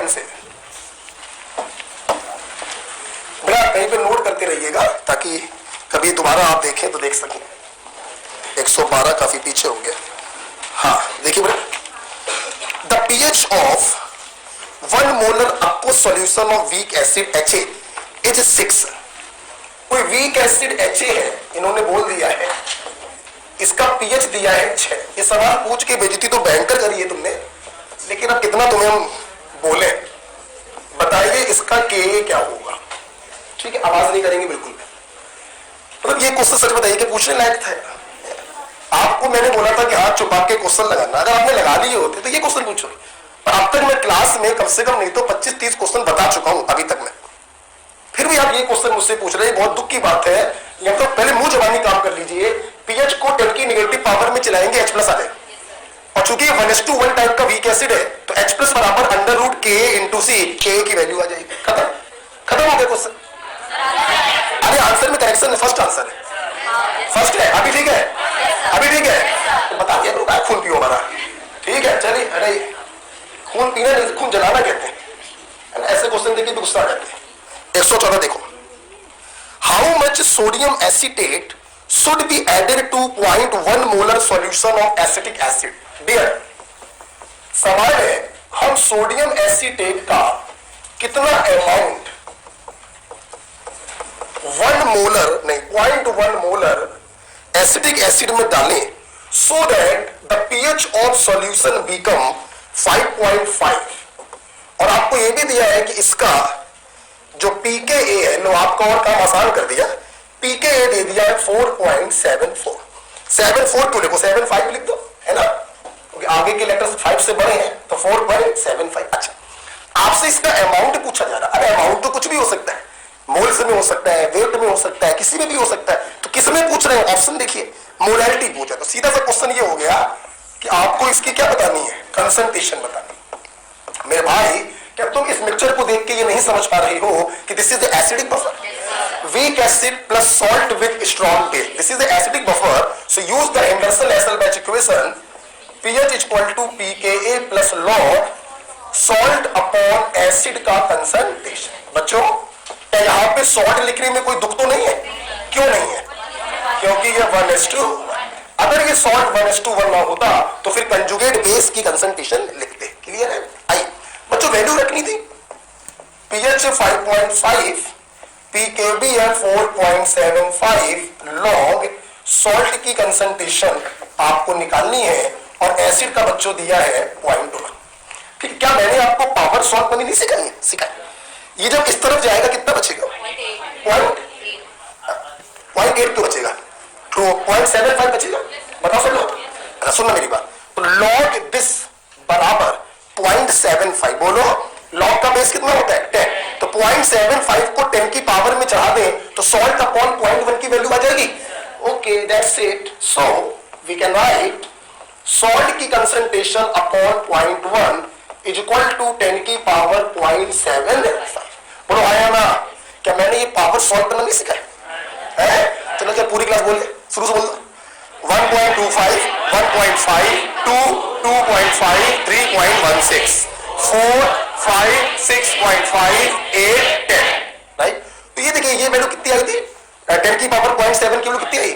ध्यान से बेटा, कहीं पे नोट करते रहिएगा ताकि कभी दोबारा आप देखें तो देख सकें। 112 काफी पीछे हो गया। हाँ देखिए बेटा, the pH of 1 molar aqueous solution of weak acid HA is 6। कोई वीक एसिड HA है, इन्होंने बोल दिया है इसका पीएच दिया है 6। ये सवाल पूछ के बेइज्जती तो भयंकर करी है तुमने, लेकिन अब कितना तुम्हें हम बोले, बताइए इसका के क्या होगा। ठीक है, आवाज नहीं करेंगे बिल्कुल। मतलब ये क्वेश्चन सच बताइए कि पूछने लायक था। आपको मैंने बोला था कि हाथ छुपा के क्वेश्चन लगाना, अगर आपने लगा लिए होते तो ये क्वेश्चन पूछो। और अब तक मैं क्लास में कम से कम नहीं तो 25-30 क्वेश्चन बता चुका हूं अभी तक मैं, फिर भी आप ये क्वेश्चन मुझसे पूछ रहे हैं, बहुत दुख की बात है। या तो पहले मुंह जबानी काम कर लीजिए, पीएच को 10 की नेगेटिव पावर में चलाएंगे H प्लस आ जाएगा। और चूंकि 1:1 टाइप का वीक एसिड है तो H प्लस बराबर √Ka × C, Ka की वैल्यू आ जाएगी। खत्म खत्म हो गया क्वेश्चन। अरे आंसर में करेक्शन है, फर्स्ट आंसर है, फर्स्ट है। अभी ठीक है, अभी ठीक है, तो बता दिया करो खून पियो हमारा। ठीक है चलिए, अरे खून पीना नहीं, खून जलाना कहते हैं। ऐसे क्वेश्चन देखिए तो गुस्सा आ जाते हैं। 114 देखो, how much sodium acetate should be added to 0.1 molar solution of acetic acid. Dear, सवाल है हम सोडियम एसीटेट का कितना अमाउंट 1 मोलर नहीं 0.1 मोलर एसिटिक एसिड में डालें so that the pH of solution become 5.5। और आपको यह भी दिया है कि इसका जो pKa है, लो आपका और काम आसान कर दिया, pKa दे दिया है 4.74। 74 क्यों लिखो, 75 लिख दो, है ना, क्योंकि आगे के लेटर्स 5 से बड़े हैं तो 4.75। अच्छा, आपसे इसका अमाउंट पूछा जा रहा है। अरे अमाउंट तो कुछ भी हो सकता है, मोल्स में हो सकता है, वेट में हो सकता है, किसी में भी हो सकता है। तो किस में पूछ रहे हैं, ऑप्शन देखिए, मोलैरिटी पूछा। तो सीधा सा क्वेश्चन ये हो गया कि आपको इसकी क्या बतानी है, कंसंट्रेशन बतानी। मेरे भाई, क्या तुम इस मिक्सचर को देख के ये नहीं समझ पा रही हो कि this is the acidic buffer, weak acid plus salt with strong base, this is the acidic buffer. So use the Henderson Hasselbalch equation, pH equal to pKa plus log salt upon acid का concentration. बच्चों, क्या यहाँ पे salt लिखने में कोई दुख तो नहीं है? क्यों नहीं है? क्योंकि ये 1:1। अगर ये सॉल्ट 1:1 ना होता तो फिर कंजुगेट बेस की कंसंट्रेशन लिखते। क्लियर है? आई बच्चों, वैल्यू रखनी थी, pH 5.5, pKb है 4.75, log सॉल्ट की कंसंट्रेशन आपको निकालनी है और एसिड का बच्चों दिया है 0.1। ठीक, क्या मैंने आपको पावर सॉल्ट बनी नहीं सिखाई है? सिखाई। ये जब इस तरफ जाएगा कितना बचेगा? 0.8 क्यों बचेगा? तो 0.75 बचेगा। बताओ सब लोग, सुनना मेरी बात। तो log दिस बराबर 0.75, बोलो लॉग का बेस कितना होता है? 10। तो 0.75 को 10 की पावर में चढ़ा दें तो सॉल्ट अपॉन 0.1 की वैल्यू आ जाएगी। Okay, that's it. So we can write salt की concentration upon 0.1 is equal to 10 की पावर 0.75। बोलो आया ना? क्या मैंने ये पावर सॉल्व करना नहीं सिखाया है? चलो क्या पूरी क्लास बोलिए, शुरू से बोल 1.25, 1.5, 2, 2.5, 3.16, 4, 5, 6.5, 8, 10। राइट? तो ये देखिए, ये वैल्यू कितनी आई थी? 10 की पावर 0.7 की वैल्यू कितनी आई?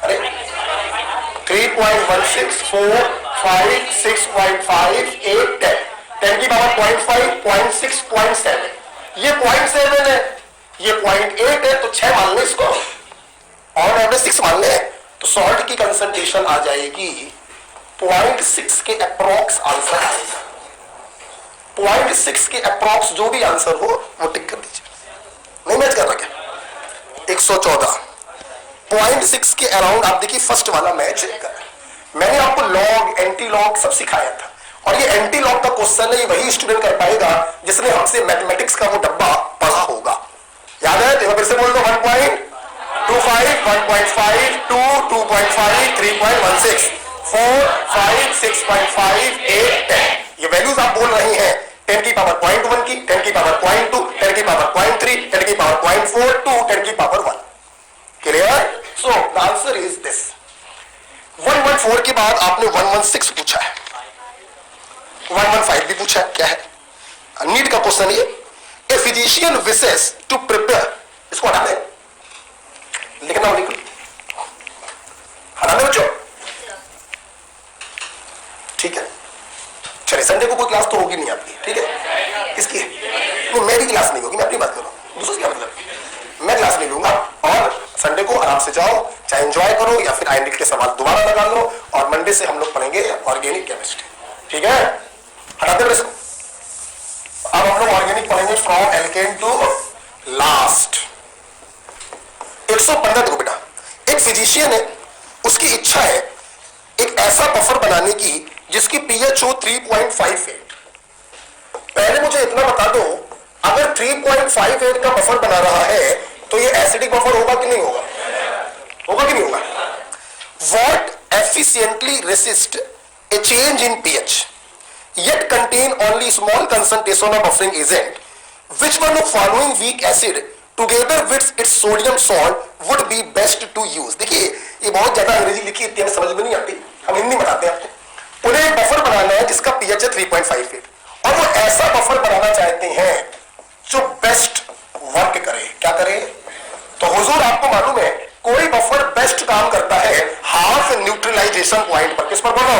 अरे 3.16, 4, 5, 6.5, 8, 10। 10 की पावर 0.5, 0.6, 0.7। ये 0.7 है, ये 0.8 है, तो 6 मान ले इसको और एवरेज 6 मान ले, तो सॉल्ट की कंसंट्रेशन आ जाएगी 0.6 के अप्रॉक्स आंसर आएगा। 0.6 के अप्रॉक्स जो भी आंसर हो वो टिक कर दीजिए। नहीं मैच कर रहा क्या? 114 0.6 के अराउंड आप देखिए, फर्स्ट वाला मैच मैंने आपको लॉग, एंटी लॉग सब सिखाया था। और ये एंटी लॉग का क्वेश्चन है, ये वही स्टूडेंट कर पाएगा जिसने हमसे मैथमेटिक्स का वो डब्बा पढ़ा होगा। याद है? देखो फिर से बोल दो, 1.25, 1.5, 2, 2.5, 3.16, 4, 5, 6.5, 8, 10। ये वैल्यूज आप बोल रहे हैं 10 की पावर 0.1 की, 10 की पावर 0.2, 10 की पावर 0.3, 10 की पावर 0.42, 10 की power 1। Clear? So the answer is this. 114 के बाद आपने 116 पूछा है, 115 भी पूछा है। क्या है? नीट का क्वेश्चन ये, a physician wishes to prepare, इसको हटा दें, लिखना हो लिख लो, हटा दे बच्चों, ठीक है। चलिए संडे को कोई क्लास तो होगी नहीं आपकी, ठीक है, किसकी है? नहीं मेरी क्लास नहीं होगी, मैं अपनी बात कर रहा हूँ, दूसरा क्या मतलब, मैं क्लास नहीं लूंगा और संडे को आराम से जाओ, चाहे एंजॉय करो या फिर आईएनडी के सवाल दोबारा लगा लो, और मंडे से हम लोग पढ़ेंगे ऑर्गेनिक केमिस्ट्री, ठीक है, हटा दे इसको। अब हम लोग ऑर्गेनिक पढ़ेंगे फ्रॉम एल्केन टू लास्ट। 115 देखो बेटा, एक फिजिशियन है, उसकी इच्छा है एक ऐसा बफर बनाने की जिसकी पीएच हो 3.58। पहले मुझे इतना बता दो, अगर 3.58 का बफर बना रहा है तो ये एसिडिक बफर होगा कि नहीं होगा? होगा कि नहीं होगा? What efficiently resist a change in pH yet contain only small concentration of buffering agent? Which one of following weak acid together with its sodium salt would be best to use? देखिए ये बहुत ज्यादा अंग्रेजी लिखी, इतनी हमें समझ में नहीं आती, हम हिंदी बताते हैं आपको। उन्हें बफर बनाना है जिसका पीएच है 3.58 और वो ऐसा बफर बनाना चाहते हैं जो बेस्ट वर्क करे। क्या करे? तो हुजूर आपको मालूम है कोई बफर बेस्ट काम करता है हाफ न्यूट्रलाइजेशन पॉइंट पर। किस पर बोलो?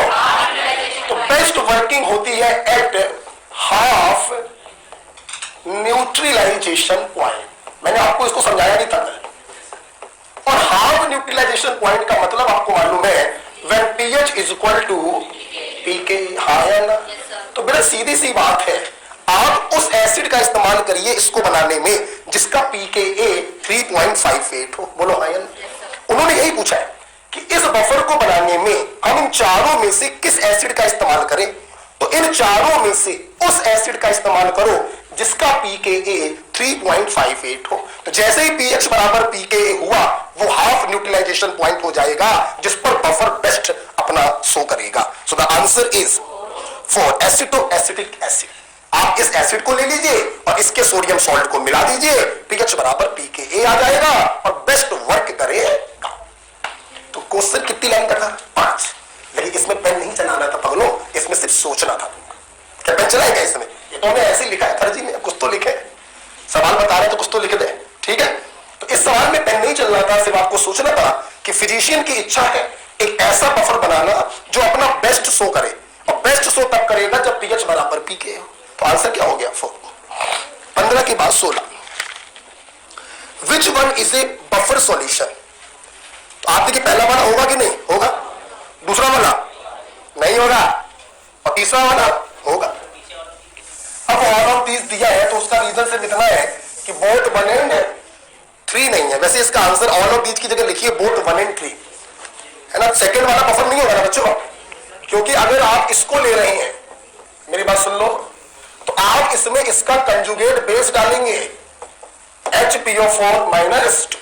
तो बेस्ट वर्किंग होती है एट हाफ न्यूट्रलाइजेशन पॉइंट। मैंने आपको इसको समझाया नहीं था, और हाफ न्यूट्रलाइजेशन पॉइंट का मतलब आपको मालूम है when pH is equal to pK. हाँ या ना? तो बेटा सीधी सी बात है, आप उस एसिड का इस्तेमाल करिए इसको बनाने में जिसका pKa 3.58 हो। बोलो हाँ या ना? उन्होंने यही पूछा है कि इस बफर को बनाने में हम इन चारों में से किस एसिड का इस्तेमाल करें, तो इन चारों में से उस एसिड का इस्तेमाल करो जिसका pKa 3.58 हो। तो जैसे ही pH बराबर pKa हुआ वो हाफ न्यूट्रलाइजेशन पॉइंट हो जाएगा जिस पर बफर बेस्ट अपना शो करेगा। So the answer is for acetoacetic acid. आप इस एसिड को ले लीजिए और इसके सोडियम सॉल्ट को मिला दीजिए, pH बराबर pKa आ जाएगा और बेस्ट वर्क करेगा। तो क्वेश्चन कितनी लाइन का था? 5। लेकिन इसमें पेन नहीं चलाना था पगलो, इसमें सिर्फ सोचना था। क्या पेन चलाएगा इसमें? ये तो हमने ऐसे ही लिखा है फर्जी में, कुछ तो लिखे, सवाल बता रहे तो कुछ तो लिख दे, ठीक है। तो इस सवाल में पेन नहीं चलना था, सिर्फ आपको सोचना था कि फिजिशियन की इच्छा है एक ऐसा बफर बनाना जो अपना बेस्ट शो करे, और बेस्ट शो तब करेगा जब pH बराबर pK हो। तो आंसर क्या हो गया? 4। 15 के बाद 16। Which one is a buffer solution? तो आप देखिए पहला वाला होगा कि नहीं होगा, दूसरा वाला नहीं होगा, और तीसरा वाला होगा। अब ऑल ऑफ दीज दिया है तो उसका रीजन सिर्फ इतना है कि बोथ 1 एंड 3 नहीं है। वैसे इसका आंसर ऑल ऑफ दीज की जगह लिखिए बोथ 1 एंड 3, है ना। सेकंड वाला बफर नहीं होगा ना बच्चों, क्योंकि अगर आप इसको ले रहे हैं, मेरी बात सुन लो, तो आप इसमें इसका कंजुगेट बेस डालेंगे HPO4 माइनस 2।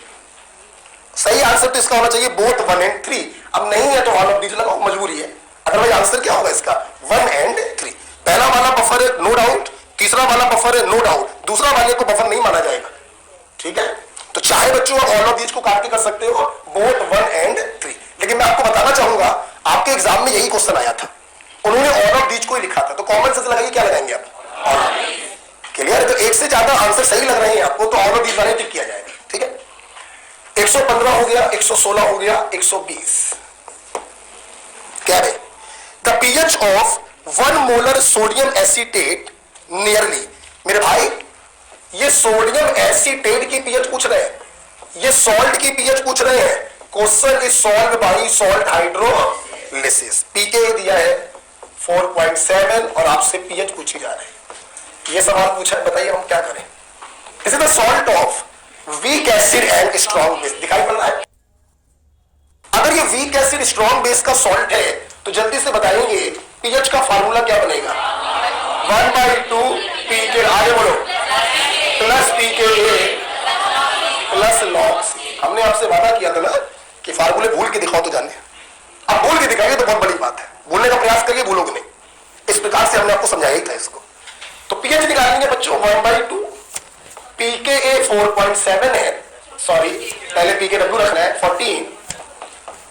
सही आंसर तो इसका होना चाहिए बोथ 1 एंड 3। अब नहीं है तो ऑल ऑफ दीज लगाओ, मजबूरी है। अदरवाइज आंसर क्या होगा इसका? 1 एंड 3। पहला वाला बफर है नो डाउट, तीसरा वाला बफर है नो डाउट, दूसरा वाले को बफर नहीं माना जाएगा, ठीक है। तो चाहे बच्चों आप ऑल ऑफ दीज को काट के कर सकते हो बोथ 1 एंड 3। लेकिन मैं आपको बताना चाहूंगा आपके एग्जाम में यही क्वेश्चन आया था, उन्होंने ऑल ऑफ दीज को ही लिखा था। तो कॉमन सेंस लगाइए, क्या लगाएंगे आप? All of these. क्लियर है? तो एक से ज्यादा आंसर सही लग रहे हैं आपको तो ऑल ऑफ दीज वाले टिक किया जाएगा, ठीक है। 115 हो गया, 116 हो गया, 120। क्या है? The pH of 1 molar sodium acetate nearly. मेरे भाई ये सोडियम एसीटेट की पीएच पूछ रहे हैं, ये सॉल्ट की पीएच पूछ रहे हैं। Question is solve by salt hydrolysis. PK दिया है 4.7 और आपसे पीएच पूछी जा रही है। ये सवाल पूछा है, बताइए हम क्या करें? This is the salt of weak acid and strong base. दिखाई पड़ रहा है? अगर ये वीक एसिड स्ट्रॉन्ग बेस का सॉल्ट है तो जल्दी से बताएंगे पीएच का फार्मूला क्या बनेगा? 1/2 पीके, आगे बोलो, plus pKa plus log C। हमने आपसे वादा किया था ना कि फार्मूले भूल के दिखाओ तो जाने। अब भूल के दिखाएंगे तो बहुत बड़ी बात है, भूलने का प्रयास करिए, भूलोगे नहीं। इस प्रकार से हमने आपको समझाया ही था इसको। तो pH निकालेंगे बच्चों 1/2, pKa 4.7 है, सॉरी पहले pKw रखना है 14,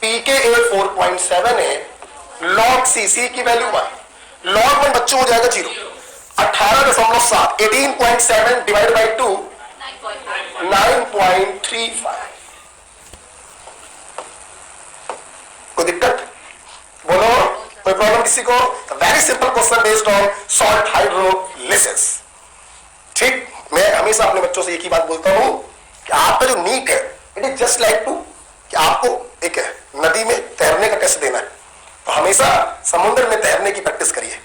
pKa 4.7 है, log C, C की वैल्यू 1, log 1 बच्चों हो जाएगा 0, 18.7 7, 18.7 डिवाइड बाई 2 9.35। कोई दिक्कत? बोलो, कोई प्रॉब्लम किसी को? Very simple question based on salt hydrolysis. ठीक, मैं हमेशा अपने बच्चों से एक ही बात बोलता हूं कि आपका जो नीट है it is just like to कि आपको एक नदी में तैरने का टेस्ट देना है, तो हमेशा समुद्र में तैरने की प्रैक्टिस करिए।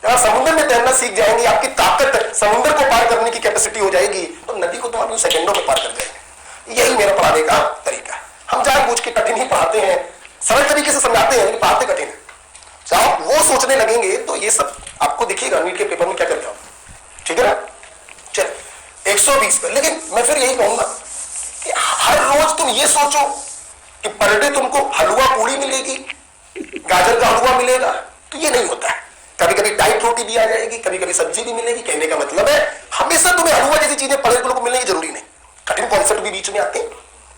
जब आप समुद्र में तैरना सीख जाएंगे, आपकी ताकत समुद्र को पार करने की कैपेसिटी हो जाएगी, तो नदी को तो आप सेकंडों में पार कर जाएंगे। यही मेरा पढ़ाने का तरीका। हम जानबूझ के कठिन ही पढ़ाते हैं, सरल तरीके से समझाते हैं, लेकिन पढ़ाते कठिन है। जब आप वो सोचने लगेंगे तो ये सब आपको दिखेगा नीट के पेपर में क्या करते हो। ठीक है ना? चल 120 पे। लेकिन मैं फिर यही कहूंगा कि हर रोज तुम ये सोचो कि पर डे तुमको हलवा पूड़ी मिलेगी, गाजर का हलवा मिलेगा, तो ये नहीं होता है। कभी कभी टाइट रोटी भी आ जाएगी, कभी कभी सब्जी भी मिलेगी। कहने का मतलब है हमेशा तुम्हें हलवा जैसी चीजें पढ़े को मिलने की जरूरी नहीं। कठिन कॉन्सेप्ट भी बीच में आते हैं,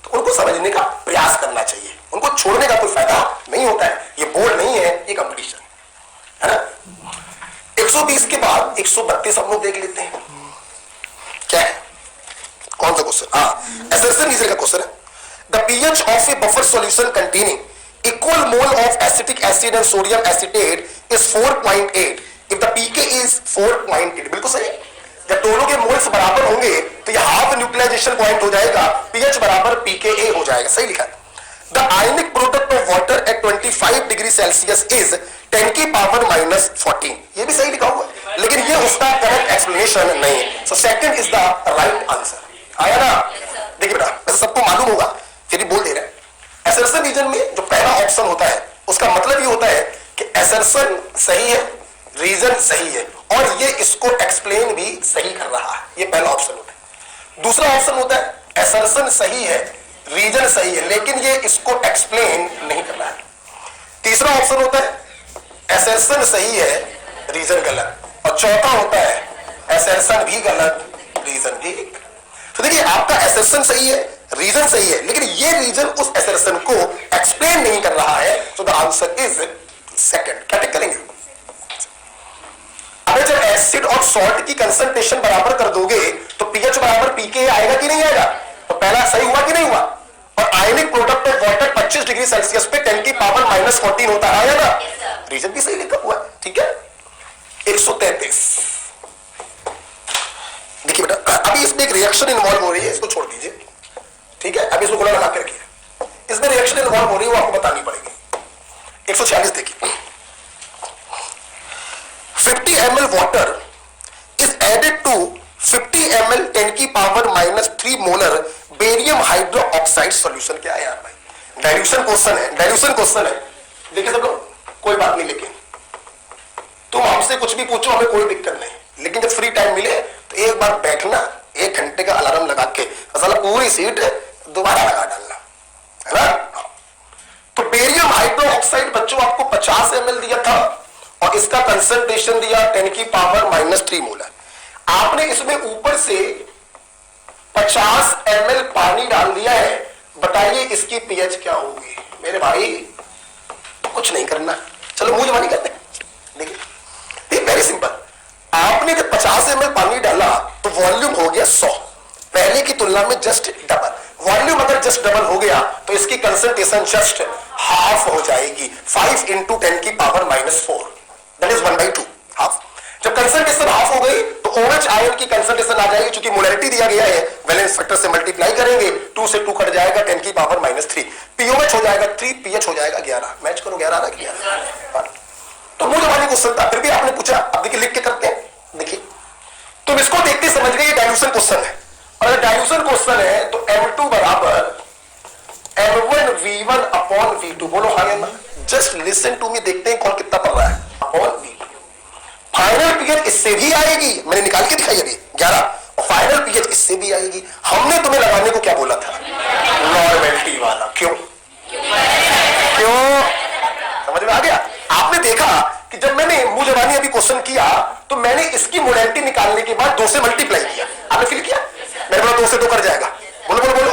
तो उनको समझने का प्रयास करना चाहिए, उनको छोड़ने का कोई फायदा नहीं होता है। ये बोर्ड नहीं है, ये कंपटीशन है ना। 120 के बाद 132 हम लोग देख लेते हैं क्या है, कौन सा क्वेश्चन? हाँ, असर्शन रीजन का क्वेश्चन है। The pH of a buffer solution containing equal mole of acetic acid and sodium acetate is 4.8 if the pK is 4.8। बिल्कुल सही। जब दोनों के मोल्स बराबर होंगे तो यह हाफ न्यूक्लियाइजेशन पॉइंट हो जाएगा, पीएच बराबर पीकेए हो जाएगा। सही लिखा है। The ionic product of water at 25 degree Celsius is 10 की पावर -14। ये भी सही लिखा हुआ है, लेकिन ये उसका करेक्ट एक्सप्लेनेशन नहीं है। So second is the right answer. आया ना? देखिए बेटा, वैसे सबको मालूम होगा, फिर भी बोल दे रहे हैं। असर्शन रीजन में जो पहला ऑप्शन होता है उसका मतलब ये होता है कि असर्शन सही है, रीजन सही है, और ये इसको एक्सप्लेन भी सही कर रहा है। ये पहला ऑप्शन होता है। दूसरा ऑप्शन होता है असर्शन सही है, रीजन सही है, लेकिन ये इसको एक्सप्लेन नहीं कर रहा है। तीसरा ऑप्शन होता है असर्शन सही है, रीजन गलत, और चौथा होता है असर्शन भी गलत, रीजन भी गलत। तो देखिए, आपका असर्शन सही है, रीजन सही है, लेकिन ये रीजन उस असर्शन को एक्सप्लेन नहीं कर रहा है। तो द आंसर इज सेकंड। क्या टिक करेंगे? अगर जब एसिड और सॉल्ट की कंसंट्रेशन बराबर कर दोगे तो पीएच बराबर पीके आएगा कि नहीं आएगा? तो पहला सही हुआ कि नहीं हुआ? और ionic product of water 25 degree Celsius पे 10 की पावर -14 होता है ना? रीजन भी सही लिखा हुआ है। ठीक है। 133। देखिए बेटा, अभी इसमें एक रिएक्शन इन्वॉल्व हो रही है, इसको छोड़ दीजिए। ठीक है, अभी इसको गोला लगा के रखिए। इसमें रिएक्शन इन्वॉल्व हो रही है, वो आपको बतानी पड़ेगी। 146 देखिए। 50 ml water is added to 50 ml 10 की power -3 molar barium hydroxide solution. क्या है यार भाई? डाइल्यूशन क्वेश्चन है, डाइल्यूशन क्वेश्चन है। देखिए सब लोग, कोई बात नहीं, लेकिन तुम हमसे कुछ भी पूछो, हमें कोई दिक्कत नहीं, लेकिन जब फ्री टाइम मिले तो एक बार बैठना, 1 घंटे का अलार्म लगा के साला पूरी सीट दोबारा लगा डालना, है ना? तो बेरियम हाइड्रोक्साइड बच्चों आपको 50 ml दिया था और इसका कंसंट्रेशन दिया 10 की पावर -3 मोलर। आपने इसमें ऊपर से 50 ml पानी डाल दिया है। बताइए इसकी पीएच क्या होगी? मेरे भाई कुछ नहीं करना, चलो मुंह जबानी करते हैं। देखिए, वेरी सिंपल। आपने जब 50 ml पानी डाला तो वॉल्यूम हो गया 100, पहले की तुलना में जस्ट डबल। वॉल्यूम अगर जस्ट डबल हो गया तो इसकी कंसंट्रेशन जस्ट हाफ हो जाएगी। 5 × 10 की पावर -4, दैट इज 1/2, हाफ। जब कंसंट्रेशन हाफ हो गई तो OH आयन की कंसंट्रेशन आ जाएगी, क्योंकि मोलैरिटी दिया गया है, वैलेंस फैक्टर से मल्टीप्लाई करेंगे, 2 से 2 कट जाएगा, 10 की पावर -3। POH हो जाएगा 3, पीएच हो जाएगा 11। मैच करो, 11 ना 11। तो मुझे वाली क्वेश्चन था, फिर भी आपने पूछा। अब देखिए लिख के करते हैं। देखिए, तुम इसको देखते समझ गए ये डाइल्यूशन क्वेश्चन है, और अगर डाइल्यूशन क्वेश्चन है तो M2 बराबर M1V1/V2। बोलो हाँ या ना? जस्ट लिसन टू मी, देखते हैं कौन कितना पढ़ रहा है। Upon V2। फाइनल पीएच इससे भी आएगी, मैंने निकाल के दिखाई अभी 11, और फाइनल पीएच इससे भी आएगी। हमने तुम्हें लगाने को क्या बोला था? नॉर्मेलिटी वाला। क्यों? समझ में आ गया? आपने देखा कि जब मैंने मुंह जबानी अभी क्वेश्चन किया तो मैंने इसकी मोलैरिटी निकालने के बाद 2 से मल्टीप्लाई किया। आपने फील किया? मेरे बोला 2 से 2 कर जाएगा। बोलो बोलो बोलो।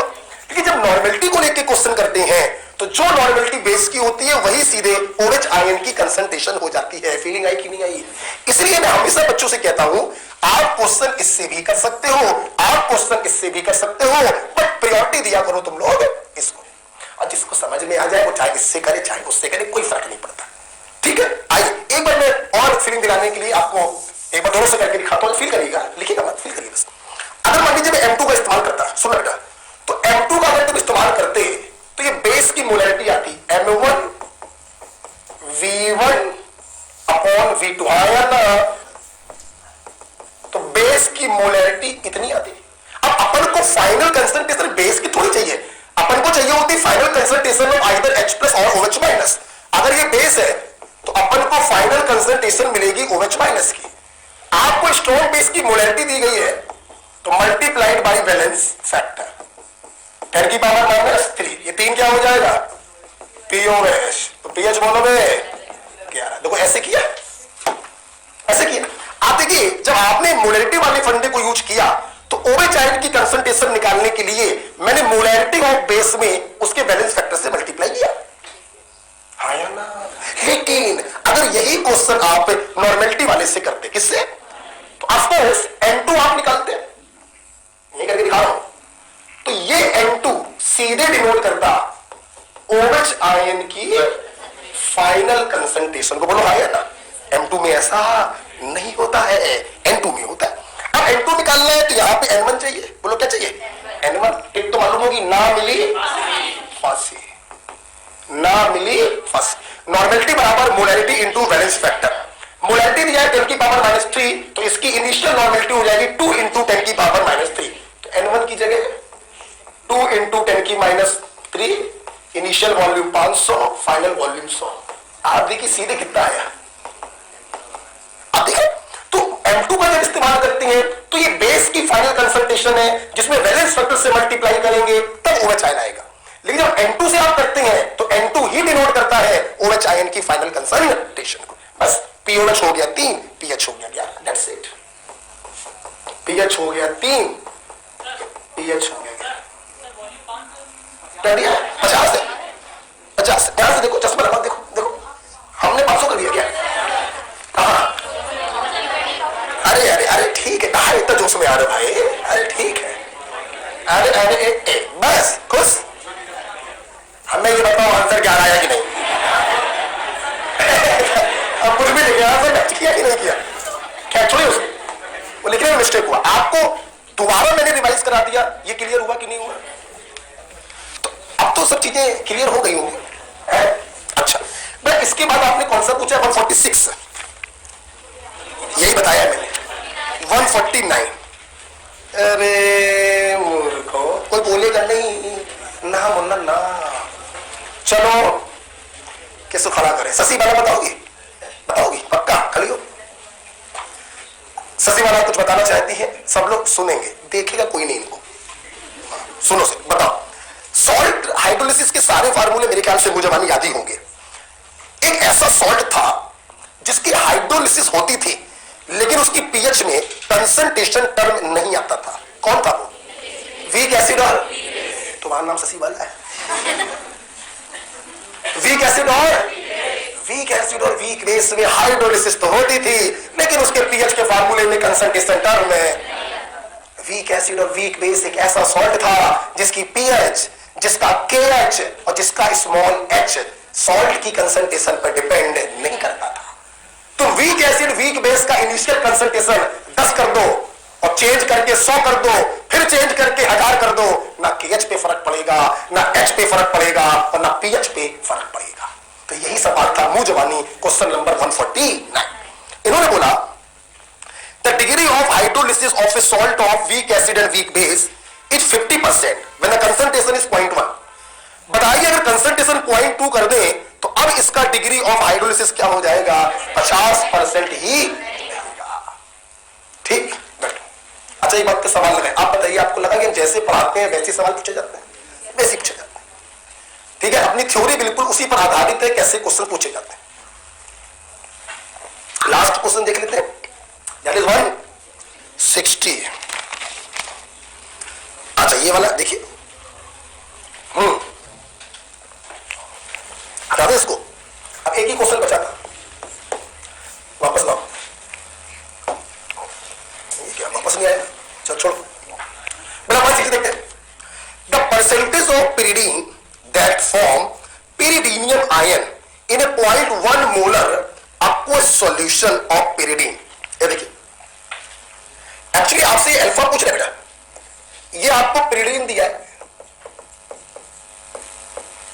लेकिन जब नॉर्मेलिटी को लेकर क्वेश्चन करते हैं तो जो नॉर्मेलिटी बेस की होती है वही सीधे OH आयन की कंसंट्रेशन हो जाती है। फीलिंग आई कि नहीं आई? इसलिए मैं हमेशा बच्चों से कहता हूं आप क्वेश्चन इससे भी कर सकते हो, आप क्वेश्चन इससे भी कर सकते हो, बट प्रायोरिटी दिया करो तुम लोग इसको, और जिसको समझ में आ जाए वो चाहे इससे करे चाहे उससे करे, कोई फर्क नहीं पड़ता। ठीक है, आइए एक बार मैं और फीलिंग दिलाने के लिए आपको एक बार दोनों से करके दिखाता हूं। फील करिएगा, लिखिएगा मत, फील करिए बस। अगर मान लीजिए मैं M2 का इस्तेमाल करता, सुनो बेटा, तो M2 का अगर तुम इस्तेमाल करते तो ये बेस की मोलैरिटी आती M1 V1 अपॉन V2 आया ना, तो बेस की मोलैरिटी इतनी आती। अब अपन को फाइनल कंसंट्रेशन बेस की थोड़ी चाहिए, अपन को चाहिए होती final concentration of either H plus और OH माइनस। अगर ये बेस है तो अपन को फाइनल कंसंट्रेशन मिलेगी OH माइनस की। आपको स्ट्रॉन्ग बेस की मोलैरिटी दी गई है तो मल्टीप्लाइड बाय वैलेंस फैक्टर 10 की पावर -3, ये 3 क्या हो जाएगा POH, तो pH बोलोगे 11। देखो ऐसे किया, ऐसे किया। आप देखिए जब आपने मोलैरिटी वाले फंडे को यूज किया तो OH आयन की कंसंट्रेशन निकालने के लिए मैंने मोलैरिटी ऑफ बेस में उसके बैलेंस फैक्टर से मल्टीप्लाई किया, हाँ या ना? लेकिन अगर यही क्वेश्चन आप नॉर्मेलिटी वाले से करते, किससे, तो ऑफ कोर्स N2 आप निकालते, ये करके दिखा रहा हूं, तो ये N2 सीधे डिनोट करता OH आयन की फाइनल कंसंट्रेशन को। बोलो हाँ या ना? M2 में ऐसा नहीं होता है, N2 में होता है। अब N2 निकालना है तो यहां पे N1 चाहिए। बोलो क्या चाहिए? N1। टिक तो मालूम होगी, ना मिली फांसी, ना मिली फांसी। नॉर्मेलिटी बराबर molarity into valence factor. Molarity दिया है 10 की पावर -3, तो इसकी इनिशियल नॉर्मेलिटी हो जाएगी 2 × 10 की पावर -3। तो N1 की जगह 2 × 10 की -3, इनिशियल वॉल्यूम 500, फाइनल वॉल्यूम 100। आप देखिए सीधे कितना आया, आप देखिए। तो M2 का जब इस्तेमाल करते हैं तो ये बेस की फाइनल कंसंट्रेशन है जिसमें वैलेंस फैक्टर से मल्टीप्लाई करेंगे तब OH आयन आएगा। लेकिन जब N2 से आप करते हैं तो N2 ही डिनोट करता है OH आयन की फाइनल कंसंट्रेशन को। बस POH हो गया 3, pH हो गया 11, दैट्स इट। pH हो गया 3, pH हो गया 50 है, 50। ध्यान से देखो, चश्मा लगा, देखो देखो, हमने 500 कर दिया क्या? हाँ, अरे अरे अरे ठीक है, अरे इतना जोश में आ रहे भाई, अरे ठीक है, अरे अरे बस खुश। हमें ये बताओ आंसर क्या आया कि नहीं? अब कुछ भी लिखे आंसर किया कि नहीं किया? क्या छोड़िए उसको, वो लिखने में मिस्टेक हुआ, आपको दोबारा मैंने रिवाइज करा दिया। ये क्लियर हुआ कि नहीं हुआ? तो अब तो सब चीजें क्लियर हो गई होंगी। अच्छा, मैं इसके बाद आपने कौन सा पूछा? 146, यही बताया मैंने। 149, अरे मूर्खो, कोई बोलेगा नहीं ना मुन्ना ना। चलो किसको खड़ा करे? शशि वाला बताओगी? बताओगी पक्का? खड़ी हो। शशि वाला कुछ बताना चाहती है, सब लोग सुनेंगे, देखेगा कोई नहीं इनको। सुनो से बताओ। सॉल्ट हाइड्रोलिसिस के सारे फार्मूले मेरे ख्याल से मुझे मानी याद ही होंगे। एक ऐसा सॉल्ट था जिसकी हाइड्रोलिसिस होती थी लेकिन उसकी पीएच में कंसंट्रेशन टर्म नहीं आता था। कौन था वो? Weak acid. और तुम्हारा नाम शशि वाला है। वीक एसिड और वीक बेस में हाइड्रोलिसिस तो होती थी लेकिन उसके पीएच के फार्मूले में कंसंट्रेशन टर्म में वीक एसिड और वीक बेस एक ऐसा सॉल्ट था जिसकी पीएच, जिसका केएच और जिसका स्मॉल एच सॉल्ट की कंसंट्रेशन पर डिपेंड नहीं करता था। तो वीक एसिड वीक बेस का इनिशियल कंसंट्रेशन 10 कर दो और चेंज करके 100 कर दो, फिर चेंज करके 1000 कर दो, ना केएच पे फर्क पड़ेगा, ना एच पे फर्क पड़ेगा और ना पीएच पे फर्क पड़ेगा। तो यही सवाल था मुंह जवानी क्वेश्चन नंबर 149। इन्होंने बोला the degree of hydrolysis of A salt of weak acid and weak base is 50% when the concentration is 0.1। बताइए अगर कंसंट्रेशन 0.2 कर दें तो अब इसका डिग्री ऑफ हाइड्रोलिसिस क्या हो जाएगा? 50% ही रहेगा। ठीक, अच्छा एक बात का सवाल लगा, आप बताइए आपको लगा कि जैसे पढ़ाते हैं वैसे सवाल पूछे जाते हैं? वैसे पूछे जाते हैं। ठीक है, अपनी थ्योरी बिल्कुल उसी पर आधारित है कैसे क्वेश्चन पूछे जाते हैं। लास्ट क्वेश्चन देख लेते हैं, दैट इज 160। अच्छा ये वाला देखिए, हटा दे इसको। अब एक ही क्वेश्चन बचा था, वापस लाओ। क्या वापस नहीं आया? चल छोड़ो, बेटा हमारी चीज देखते हैं। The percentage of pyridine that form pyridinium ion in a 0.1 molar aqueous solution of pyridine। ये देखिए, एक्चुअली आपसे ये अल्फा पूछ रहे बेटा, ये आपको pyridine दिया है।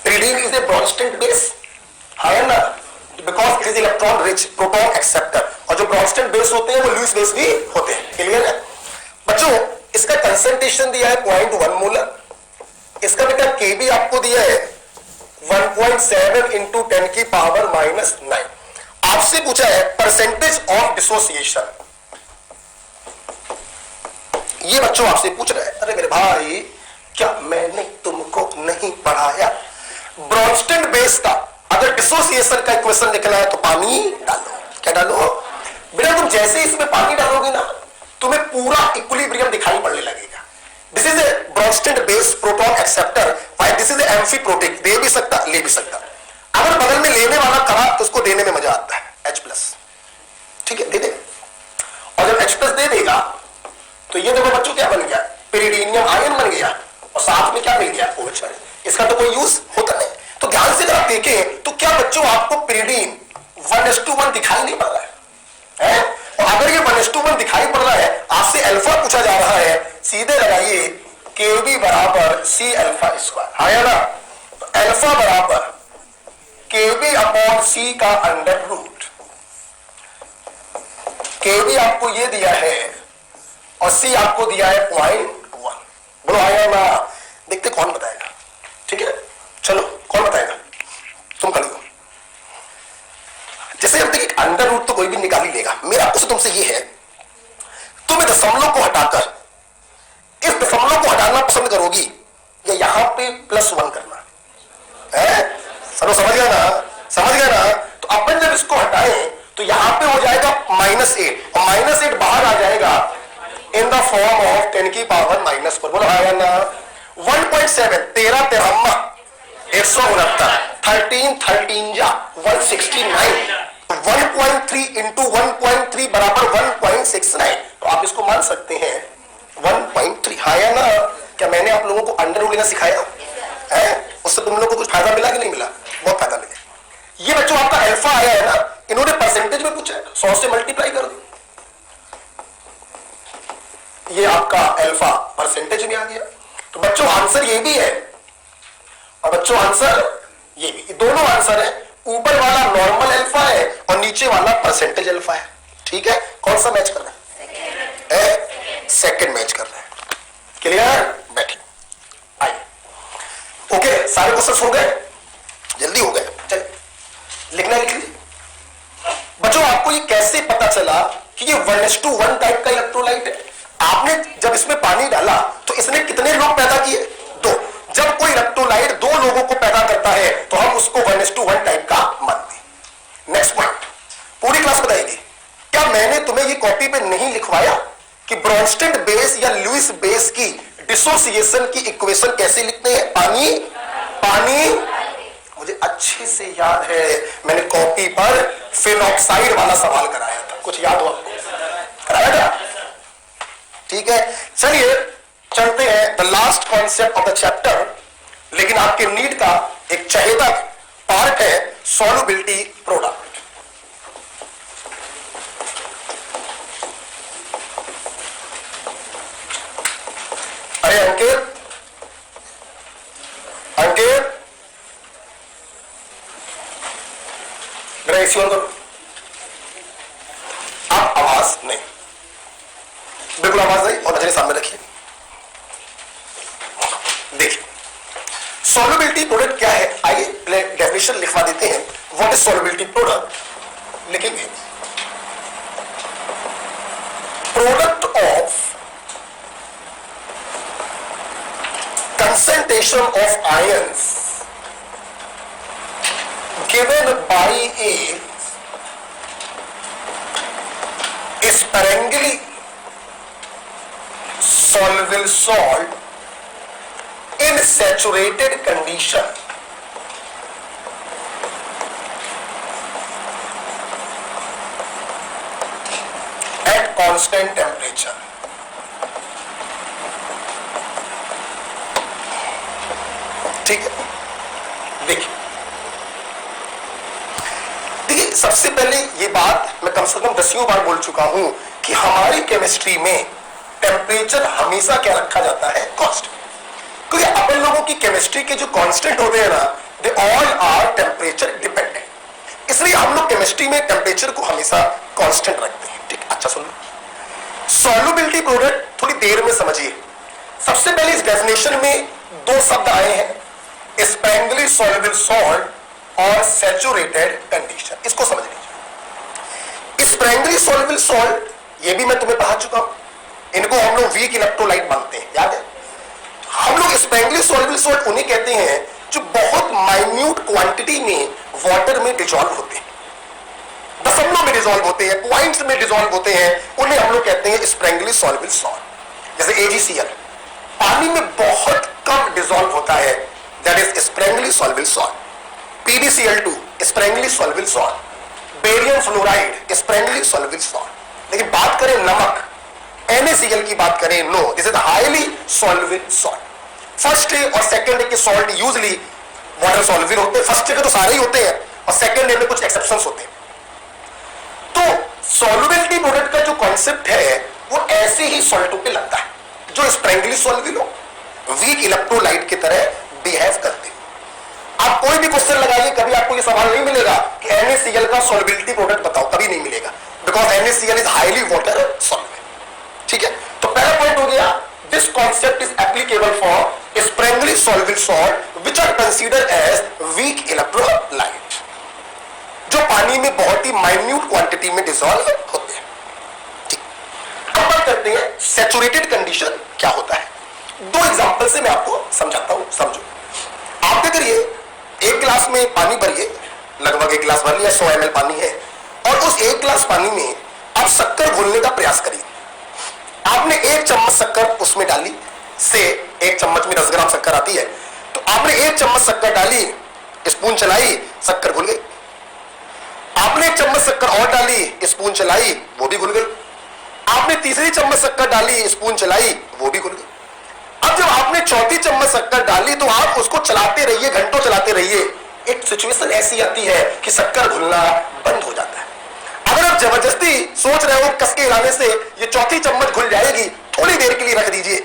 pyridine is a Bronsted base, है ना, because it is electron rich proton acceptor, और जो ब्रॉन्स्टेड बेस होते हैं वो लुईस बेस भी होते हैं। क्लियर है बच्चों? इसका कंसंट्रेशन दिया है 0.1 मोलर, इसका बेटा केबी आपको दिया है 1.7 इंटू 10 की पावर -9। आपसे पूछा है परसेंटेज ऑफ डिसोसिएशन, ये बच्चों आपसे पूछ रहा है। अरे मेरे भाई, क्या मैंने तुमको नहीं पढ़ाया? ब्रॉन्स्टेड बेस का अगर डिसोसिएशन का इक्वेशन लिखना है तो पानी डालो। क्या डालो बेटा? तुम जैसे इसमें पानी डालोगे ना, तुम्हें पूरा इक्विलिब्रियम दिखाई पड़ने लगेगा। This is a Bronsted base proton acceptor, while this is a amphiprotic, दे भी सकता ले भी सकता। अगर बगल में लेने वाला खड़ा तो उसको देने में मजा आता है, H+, ठीक है, दे दे। और जब H+ दे देगा तो ये देखो बच्चों क्या बन गया, pyridinium आयन बन गया, और साथ में क्या मिल गया, OH। इसका तो कोई यूज होता नहीं। तो ध्यान से अगर आप देखें तो क्या बच्चों आपको pyridine 1:1 दिखाई नहीं पड़ रहा है? और अगर ये 1:1 दिखाई पड़ रहा है, आपसे अल्फा पूछा जा रहा है, सीधे लगाइए Kb बराबर C अल्फा स्क्वायर, आया ना? तो अल्फा बराबर Kb अपॉन C का अंडर रूट। Kb आपको ये दिया है और C आपको दिया है 0.1। बोलो आया ना? देखते कौन बताएगा। ठीक है, चलो कौन बताएगा? तुम कर लो। जैसे हम देखिए अंडर रूट तो कोई भी निकाल ही लेगा। मेरा क्वेश्चन तुमसे ये है, तुम्हें दशमलव को हटाकर इस दशमलव को हटाना पसंद करोगी या यहां पे +1 करना है? समझ गया ना? समझ गया ना? तो अपन जब इसको हटाएं तो यहां पे हो जाएगा -8, और -8 बाहर आ जाएगा इन द फॉर्म ऑफ 10 की पावर -4। बोलो आया ना? 1.7 13 13 169, 13 13 जा 169, 1.3 इंटू 1.3 बराबर 1.69। तो आप इसको मान सकते हैं 1.3। हाँ या ना? क्या मैंने आप लोगों को अंडर रूट लेना सिखाया है? उससे तुम लोगों को कुछ फायदा मिला कि नहीं मिला? बहुत फायदा मिला। ये बच्चों आपका अल्फा आया है ना, इन्होंने परसेंटेज में पूछा है, 100 से मल्टीप्लाई कर दो, ये आपका अल्फा परसेंटेज में आ गया। तो बच्चों आंसर ये भी है और बच्चों आंसर ये भी, दोनों आंसर है। ऊपर वाला नॉर्मल अल्फा है और नीचे वाला परसेंटेज अल्फा है। ठीक है, कौन सा मैच कर रहा है? सेकंड मैच कर रहा है। क्लियर? बैठिए, आइए। ओके, सारे क्वेश्चन हो गए, जल्दी हो गए। चलिए लिखना लिख लीजिए। बच्चों आपको ये कैसे पता चला कि ये 1:1 टाइप का इलेक्ट्रोलाइट है? आपने जब इसमें पानी डाला तो इसने कितने लोग पैदा किए? 2। जब कोई इलेक्ट्रोलाइट 2 लोगों को पैदा करता है तो हम उसको 1:1 टाइप का मानते हैं। नेक्स्ट पॉइंट, पूरी क्लास बताएगी। क्या मैंने तुम्हें ये कॉपी पे नहीं लिखवाया कि ब्रॉन्स्टेड बेस या लुईस बेस की डिसोसिएशन की इक्वेशन कैसे लिखते हैं? पानी पानी, मुझे अच्छे से याद है, मैंने कॉपी पर फिनॉक्साइड वाला सवाल कराया था। कुछ याद हो आपको? कराया था? ठीक है, चलिए चलते हैं the last concept of the chapter. लेकिन आपके नीट का एक चहेता पार्ट है सॉल्युबिलिटी प्रोडक्ट। अरे अंकित, अंकित ग्रेसियोन करो। आप आवाज नहीं, बिल्कुल आवाज नहीं, और नजरें सामने रखिए। देखिए सॉल्युबिलिटी प्रोडक्ट क्या है, आइए डेफिनेशन लिखवा देते हैं। What is solubility product? लिखेंगे product of concentration of ions given by a sparingly soluble salt in saturated condition constant temperature. ठीक है, देखिए देखिए, सबसे पहले ये बात मैं कम से कम 10 बार बोल चुका हूं कि हमारी केमिस्ट्री में टेम्परेचर हमेशा क्या रखा जाता है, कांस्टेंट। क्योंकि अपन लोगों की केमिस्ट्री के जो कांस्टेंट होते हैं ना, they all are temperature dependent, इसलिए हम लोग केमिस्ट्री में टेम्परेचर को हमेशा कांस्टेंट रखते हैं। ठीक, अच्छा सुन लो, सॉल्युबिलिटी प्रोडक्ट थोड़ी देर में समझिए। सबसे पहले इस डेफिनेशन में दो शब्द आए हैं, स्प्रैंगली सॉल्युबल सॉल्ट और सैचुरेटेड कंडीशन। इसको समझ लीजिए। स्प्रैंगली सॉल्युबल सॉल्ट ये भी मैं तुम्हें पढ़ा चुका हूं, इनको हम लोग वीक इलेक्ट्रोलाइट मानते हैं, याद है। हम लोग स्प्रैंगली सॉल्युबल सॉल्ट उन्हें कहते हैं जो बहुत माइन्यूट क्वांटिटी में वाटर में डिसॉल्व होते हैं, दशमलव में डिसॉल्व होते हैं, पॉइंट्स में डिसॉल्व होते हैं, उन्हें हम लोग कहते हैं स्प्रैंगली सॉल्युबल सॉल्ट। जैसे AgCl पानी में बहुत कम डिसॉल्व होता है, that is sparingly soluble salt. PbCl2 sparingly soluble salt. Barium fluoride sparingly soluble salt. लेकिन बात करें नमक, NaCl की बात करें, no, this is highly soluble salt. First और सेकंड के सॉल्ट यूजली वाटर सॉल्युबल होते हैं, फर्स्ट के तो सारे ही होते हैं और सेकंड में कुछ एक्सेप्शंस होते हैं। तो सॉल्युबिलिटी प्रोडक्ट का जो कॉन्सेप्ट है वो ऐसे ही सॉल्टों पे लगता है जो स्प्रैंगली सॉल्युबल हो, वीक इलेक्ट्रोलाइट की तरह बिहेव करते हैं। आप कोई भी क्वेश्चन लगाइए, कभी आपको ये सवाल नहीं मिलेगा कि NaCl का सॉल्युबिलिटी प्रोडक्ट बताओ, कभी नहीं मिलेगा, because NaCl is highly water soluble. ठीक है, तो पहला पॉइंट हो गया, this concept is applicable for sparingly soluble salt which are considered as weak electrolyte, जो पानी में बहुत ही माइन्यूट क्वांटिटी में डिसॉल्व होते हैं। ठीक, अब बात करते हैं सैचुरेटेड कंडीशन क्या होता है। दो एग्जांपल से मैं आपको समझाता हूं, समझो। आप क्या करिए, एक गिलास में पानी भरिए, लगभग एक गिलास भर लिया, 100 ml पानी है, और उस एक गिलास पानी में आप शक्कर घोलने का प्रयास करिए। आपने 1 चम्मच शक्कर उसमें डाली, से 1 चम्मच में 10 ग्राम शक्कर आती है, तो आपने 1 चम्मच शक्कर डाली, स्पून चलाई, शक्कर घुल गई। आपने 1 चम्मच शक्कर और डाली, स्पून चलाई, वो भी घुल गई। आपने तीसरी चम्मच शक्कर डाली, स्पून चलाई, वो भी घुल गई। अब जब आपने चौथी चम्मच शक्कर डाली तो आप उसको चलाते रहिए, घंटों चलाते रहिए। एक सिचुएशन ऐसी आती है कि शक्कर घुलना बंद हो जाता है। अगर आप जबरदस्ती सोच रहे हो कस के हिलाने से ये चौथी चम्मच घुल जाएगी, थोड़ी देर के लिए रख दीजिए।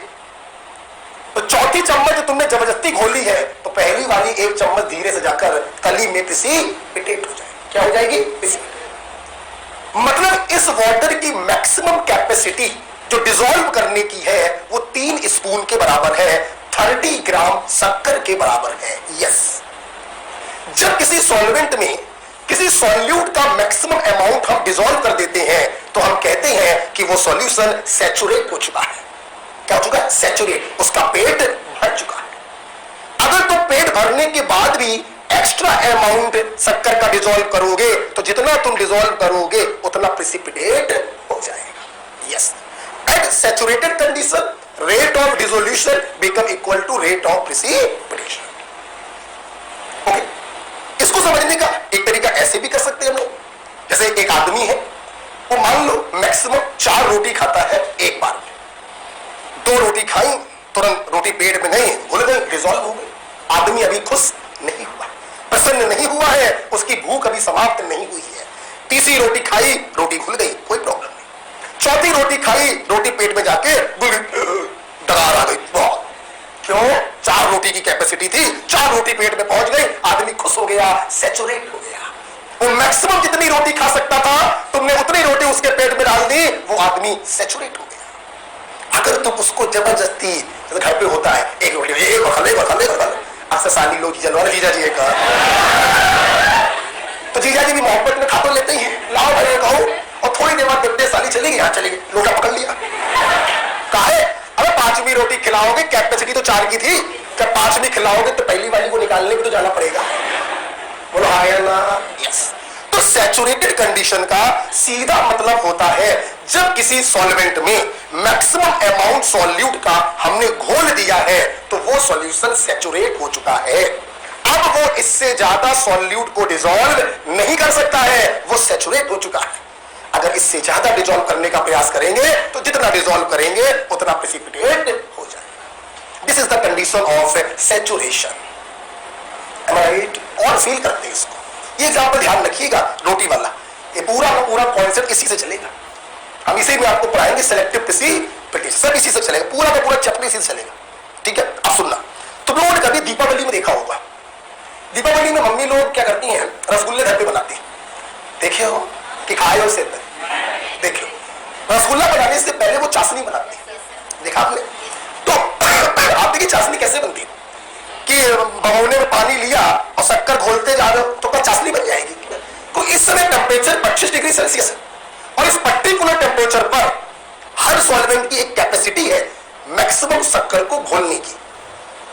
तो चौथी चम्मच तुमने जबरदस्ती घोली है तो पहली वाली 1 चम्मच धीरे से जाकर कली में प्रेसिपिटेट हो जाएगी। क्या हो जाएगी? मतलब इस वाटर की मैक्सिमम कैपेसिटी जो डिसॉल्व करने की है वो 3 स्पून के बराबर है, 30 ग्राम शक्कर के बराबर है। यस, जब किसी सॉल्वेंट में किसी सॉल्यूट का मैक्सिमम अमाउंट हम डिसॉल्व कर देते हैं तो हम कहते हैं कि वो सॉल्यूशन सैचुरेट हो चुका है। क्या हो चुका है? सैचुरेट, उसका पेट भर चुका है। अगर तुम पेट भरने के बाद भी एक्स्ट्रा अमाउंट शक्कर का डिसॉल्व करोगे तो जितना तुम डिसॉल्व करोगे उतना प्रेसिपिटेट हो जाएगा। Yes, at saturated condition rate of dissolution become equal to rate of precipitation. Okay, इसको समझने का एक तरीका ऐसे भी कर सकते हैं हम लोग। जैसे एक आदमी है, वो मान लो मैक्सिमम 4 रोटी खाता है एक बार में। 2 रोटी खाई, तुरंत रोटी पेट में गई, घुल गई, डिसॉल्व हो गई। आदमी अभी खुश नहीं हुआ, प्रसन्न नहीं हुआ है, उसकी भूख अभी समाप्त नहीं हुई है। तीसरी रोटी खाई, रोटी घुल गई, कोई प्रॉब्लम नहीं। चौथी रोटी खाई, रोटी पेट में जाके दरार आ गई। बहुत क्यों? 4 रोटी की कैपेसिटी थी, 4 रोटी पेट में पहुंच गई, आदमी खुश हो गया, सैचुरेट हो गया। वो मैक्सिमम जितनी रोटी खा सकता था तुमने उतनी रोटी उसके पेट में डाल दी, वो आदमी सैचुरेट हो गया। अगर तुम उसको जबरदस्ती, घर पे होता है एक रोटी अक्सर साली लोग जलवा जीजा जी का, तो जीजा जी भी मोहब्बत में खा तो लेते ही, लाओ भाई कहो, और थोड़ी देर बाद देखते साली चलेगी, हाँ चलेगी, लोटा पकड़ लिया। काहे? अरे 5वीं रोटी खिलाओगे, कैपेसिटी तो 4 की थी, जब 5वीं खिलाओगे तो पहली वाली को निकालने भी तो जाना पड़ेगा। बोलो हाँ या ना? यस। तो सैचुरेटेड कंडीशन का सीधा मतलब होता है जब किसी सॉल्वेंट में मैक्सिमम अमाउंट सॉल्यूट का हमने घोल दिया है तो वो सॉल्यूशन सैचुरेट हो चुका है। अब वो इससे ज्यादा सॉल्यूट को डिसॉल्व नहीं कर सकता है, वो सैचुरेट हो चुका है। अगर इससे ज्यादा डिजोल्व करने का प्रयास करेंगे तो जितना डिजोल्व करेंगे उतना प्रेसिपिटेट हो जाएगा। This is the condition of saturation, right? और फील करते हैं इसको। ये एग्जाम्पल ध्यान रखिएगा, रोटी वाला, ये पूरा का पूरा कॉन्सेप्ट इसी से चलेगा। हम इसी में आपको पढ़ाएंगे सिलेक्टिव प्रेसिपिटेशन, सब इसी से चलेगा, पूरा का पूरा चैप्टर इसी से चलेगा, ठीक है? अब सुनना, तुम लोगों ने कभी दीपावली में देखा होगा, दीपावली में मम्मी लोग क्या करती हैं, रसगुल्ले घर पे बनाती हैं, देखे हो कि खाए हो? से देखे हो? रसगुल्ला बनाने से पहले वो चाशनी बनाती है, देखा आपने? तो आप देखिए चाशनी कैसे बनती है कि भगोने में पानी लिया और शक्कर घोलते जा रहे हो तो क्या चाशनी बन जाएगी? तो इस समय टेम्परेचर 25 डिग्री सेल्सियस है और इस पर्टिकुलर टेम्परेचर पर हर सॉल्वेंट की एक कैपेसिटी है मैक्सिमम शक्कर को घोलने की।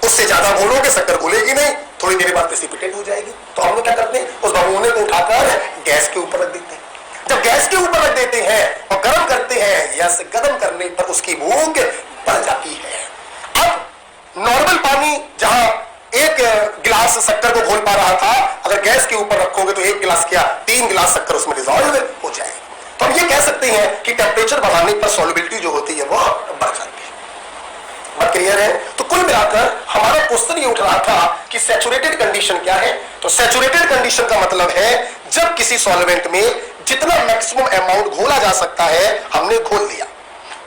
उससे ज्यादा घोलोगे शक्कर घुलेगी नहीं, थोड़ी देर बाद प्रेसिपिटेट हो जाएगी। तो हम लोग क्या करते हैं, उस भगोने को उठाकर गैस के ऊपर रख देते हैं। जब गैस के ऊपर रख देते हैं और गर्म करते हैं, या से गर्म करने पर उसकी भूख बढ़ जाती है। अब नॉर्मल पानी जहां एक गिलास शक्कर को घोल पा रहा था, अगर गैस के ऊपर रखोगे तो एक गिलास क्या 3 गिलास शक्कर उसमें डिसॉल्व हो जाएगी। तो हम ये कह सकते हैं कि टेम्परेचर बढ़ाने पर सॉल्युबिलिटी जो होती है वो बढ़ जाती है। बात क्लियर है? तो कुल मिलाकर हमारा क्वेश्चन ये उठ रहा था कि सैचुरेटेड कंडीशन क्या है। तो सैचुरेटेड कंडीशन का मतलब है जब किसी सॉल्वेंट में जितना मैक्सिमम अमाउंट घोला जा सकता है हमने घोल लिया,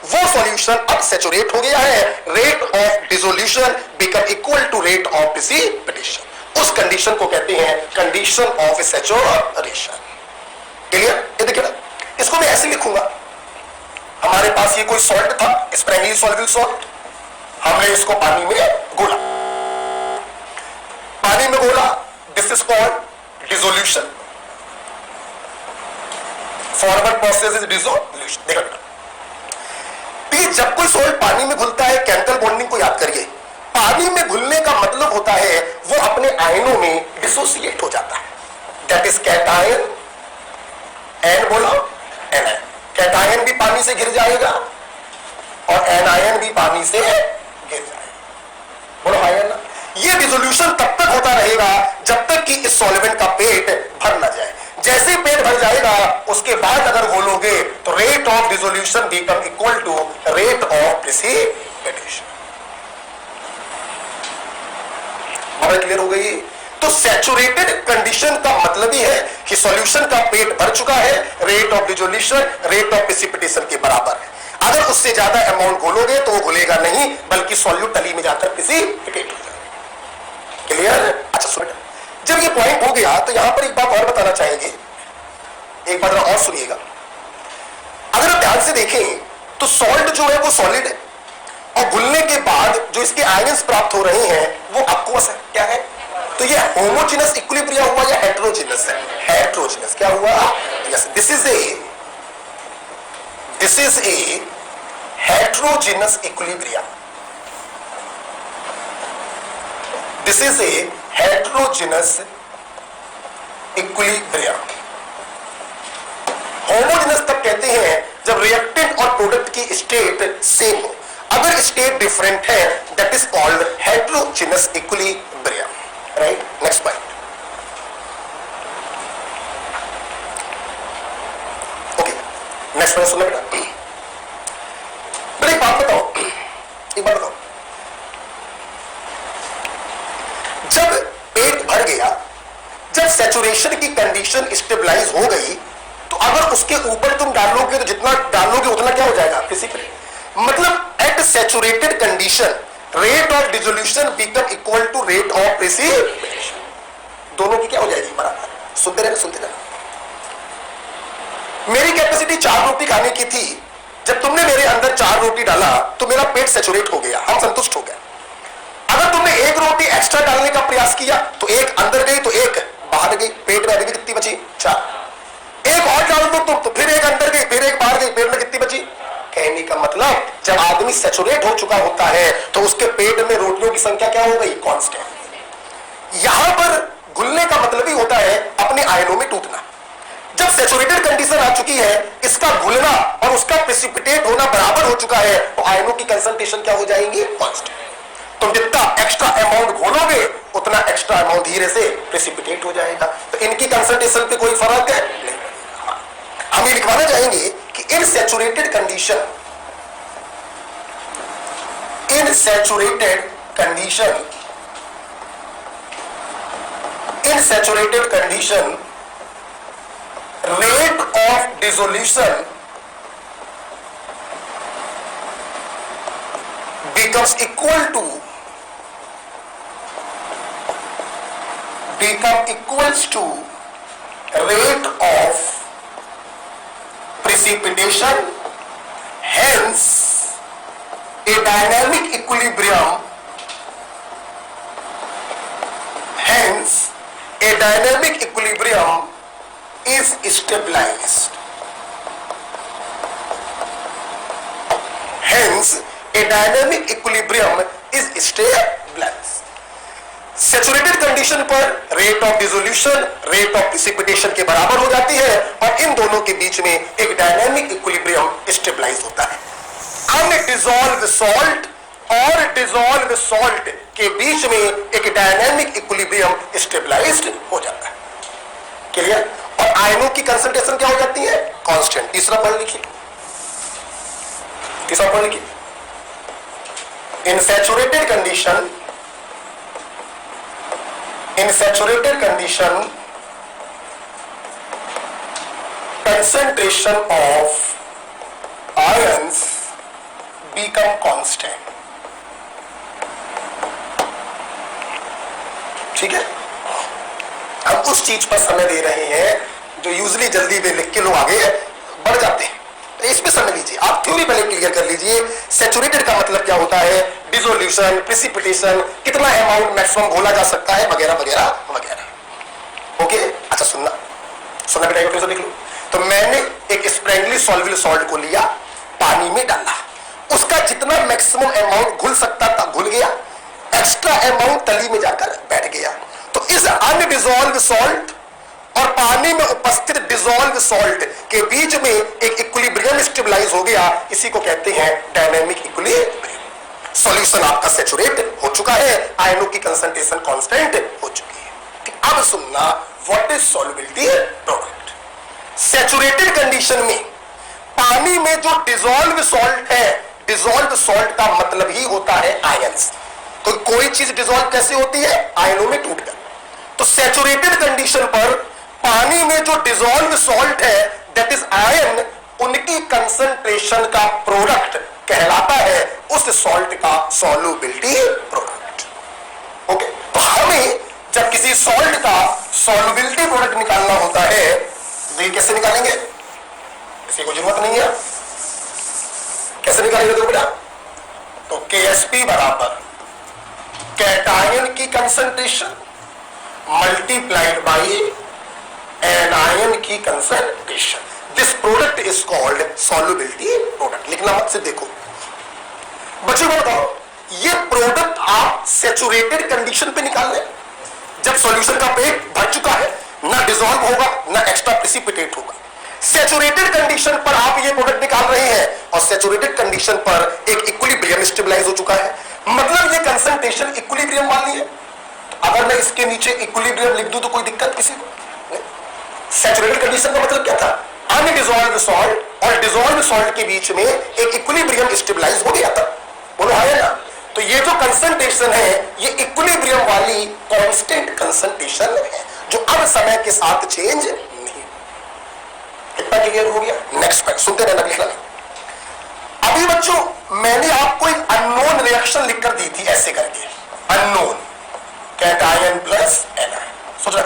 वो सॉल्यूशन अब सैचुरेट हो गया है, rate of dissolution become equal to rate of precipitation. उस कंडीशन को कहते हैं कंडीशन ऑफ सैचुरेशन। क्लियर? ये देखिए ना, इसको मैं ऐसे लिखूंगा, हमारे पास ये कोई सॉल्ट था, स्प्रेंगली सॉल्युबल सॉल्ट, हमने इसको पानी में घोला, पानी में घोला, this is called dissolution. Forward process is dissolution. देखो जब कोई सॉल्ट पानी में घुलता है, केमिकल बॉन्डिंग को याद करिए, पानी में घुलने का मतलब होता है वो अपने आयनों में डिसोसिएट हो जाता है, दैट इज कैटायन। एन बोलो, एनायन। कैटायन भी पानी से घिर जाएगा और एनायन भी पानी से घिर जाएगा। बोलो आयन ना। ये डिसोल्यूशन तब तक होता रहेगा जब तक कि इस सॉल्वेंट का पेट भर ना जाए। जैसे ही पेट भर जाएगा उसके बाद अगर घोलोगे तो rate of dissolution become equal to rate of precipitation. बात क्लियर हो गई? तो सैचुरेटेड कंडीशन का मतलब ही है कि सॉल्यूशन का पेट भर चुका है, rate of dissolution rate of precipitation के बराबर है। अगर उससे ज्यादा अमाउंट घोलोगे तो वो घुलेगा नहीं, बल्कि सॉल्यूट तली में जाकर प्रेसिपिटेट हो जाएगा। क्लियर? अच्छा सुनो, जब ये पॉइंट हो गया तो यहां पर एक बात और बताना चाहेंगे, एक बात और सुनिएगा। अगर आप ध्यान से देखें तो सॉल्ट जो है वो सॉलिड है और घुलने के बाद जो इसके आयंस प्राप्त हो रहे हैं वो एक्वस है। क्या है? तो ये होमोजेनस इक्विलिब्रियम हुआ या हेटेरोजेनस है? हेटेरोजेनस। क्या हुआ? Yes, this is A heterogeneous equilibrium. This is A heterogeneous equilibrium. Homogeneous तब कहते हैं जब रिएक्टेंट और प्रोडक्ट की स्टेट सेम हो। अगर स्टेट डिफरेंट है that is called heterogeneous equilibrium. Right? Next point. Okay, next point सुनना बेटा। एक बात बताओ, जब पेट भर गया, जब सैचुरेशन की कंडीशन स्टेबलाइज हो गई, तो अगर उसके ऊपर तुम डालोगे तो जितना डालोगे उतना क्या हो जाएगा? प्रेसिपिटेट। मतलब at saturated condition rate of dissolution become equal to rate of precipitation. दोनों की क्या हो जाएगी? बराबर। सुनते रहे। मेरी कैपेसिटी 4 रोटी खाने की थी, जब तुमने मेरे अंदर 4 रोटी डाला तो मेरा पेट सैचुरेट हो गया, हम संतुष्ट हो गए। अगर तुमने 1 रोटी एक्स्ट्रा डालने का प्रयास किया तो एक अंदर गई तो एक बाहर गई, पेट में अभी भी कितनी बची? 4। एक और डाल दो तो फिर एक अंदर गई, फिर एक बाहर गई, पेट में कितनी बची? कहने का मतलब जब आदमी सैचुरेट हो चुका होता है तो उसके पेट में रोटियों की संख्या क्या हो गई? कांस्टेंट। यहां पर घुलने का मतलब ही होता है अपने आयनों में टूटना। जब सैचुरेटेड कंडीशन आ चुकी है, इसका घुलना और उसका प्रेसिपिटेट होना बराबर हो चुका है, तो आयनों की कंसंट्रेशन क्या हो जाएंगी? कांस्टेंट। तुम जितना एक्स्ट्रा अमाउंट घोलोगे उतना एक्स्ट्रा अमाउंट धीरे से प्रेसिपिटेट हो जाएगा। तो इनकी कंसंट्रेशन पे कोई फर्क है नहीं। हम ये लिखवाना चाहेंगे कि in saturated condition rate of dissolution becomes equals to rate of precipitation. Hence a dynamic equilibrium is stabilized. Saturated condition पर rate of dissolution rate of precipitation के बराबर हो जाती है और इन दोनों के बीच में एक डायनामिक इक्विलिब्रियम स्टेबलाइज होता है। अनडिसॉल्व्ड सॉल्ट और डिसॉल्व्ड सॉल्ट के बीच में एक डायनामिक इक्विलिब्रियम स्टेबलाइज्ड हो जाता है। क्लियर? और आयनों की कंसंट्रेशन क्या हो जाती है? कांस्टेंट। तीसरा पढ़ लिखिए, in saturated condition concentration of ions become constant. ठीक है, हम उस चीज पर समय दे रहे हैं जो यूजली जल्दी में लिख के लोग आगे बढ़ जाते हैं। इस पे समय लीजिए, आप थ्योरी पहले क्लियर कर लीजिए। सैचुरेटेड का मतलब क्या होता है, डिसोल्यूशन, प्रिसिपिटेशन, कितना अमाउंट मैक्सिमम घोला जा सकता है, वगैरह वगैरह वगैरह। ओके, अच्छा सुनना बेटा, फिर से देख लो। तो मैंने एक स्प्रैंगली सॉल्युबल सॉल्ट को लिया, पानी में डाला, उसका जितना मैक्सिमम अमाउंट घुल सकता था घुल गया, एक्स्ट्रा अमाउंट तली में जाकर बैठ गया। तो इस अनडिसॉल्व्ड सॉल्ट और पानी में उपस्थित डिसॉल्व्ड सॉल्ट के बीच में एक इक्विलिब्रियम स्टेबलाइज हो गया। इसी को कहते हैं डायनामिक इक्विलिब्रियम। सॉल्यूशन आपका सैचुरेट हो चुका है, आयनों की कंसंट्रेशन कांस्टेंट हो चुकी है। अब सुनना, what is solubility product. Saturated condition में पानी में जो डिसॉल्व सॉल्ट है, डिसॉल्व सॉल्ट का मतलब ही होता है आयंस। तो कोई चीज डिसॉल्व कैसे होती है? आयनों में टूटकर। तो सैचुरेटेड कंडीशन पर पानी में जो डिसॉल्व सॉल्ट है, दैट इज आयन, उनकी कंसंट्रेशन का प्रोडक्ट कहलाता है उस सॉल्ट का सॉल्युबिलिटी प्रोडक्ट। ओके, तो हमें जब किसी सॉल्ट का सॉल्युबिलिटी प्रोडक्ट निकालना होता है तो ये कैसे निकालेंगे? इसकी कोई जरूरत नहीं है। कैसे निकालेंगे तो बेटा? तो KSP बराबर कैटायन की कंसंट्रेशन मल्टीप्लाइड बाई एनायन की concentration. This product is called solubility product. लिखना मत से देखो बच्चों को बताओ, ये प्रोडक्ट आप सैचुरेटेड कंडीशन पे निकाल रहे हैं जब सॉल्यूशन का पेट भर चुका है, ना डिसॉल्व होगा ना एक्स्ट्रा प्रिसिपिटेट होगा। सैचुरेटेड कंडीशन पर आप ये प्रोडक्ट निकाल रहे हैं और सैचुरेटेड कंडीशन पर एक इक्विलिब्रियम स्टेबलाइज हो चुका है, मतलब ये कंसंट्रेशन इक्विलिब्रियम वाली है। अगर मैं इसके नीचे इक्विलिब्रियम लिख दूं तो कोई दिक्कत किसी को? सैचुरेटेड कंडीशन का मतलब क्या था? अनडिसॉल्व्ड सॉल्ट और डिसॉल्व्ड सॉल्ट के बीच में एक इक्विलिब्रियम स्टेबलाइज हो गया था। बोलो है ना? तो ये जो कंसंट्रेशन है ये इक्विलिब्रियम वाली कांस्टेंट कंसंट्रेशन है जो अब समय के साथ चेंज नहीं। कितना क्लियर हो गया? नेक्स्ट पॉइंट सुनते रहना, लिखना नहीं। अभी बच्चों मैंने आपको एक अननोन रिएक्शन लिखकर दी थी ऐसे करके, अननोन कैटायन प्लस एनायन। सोच रहे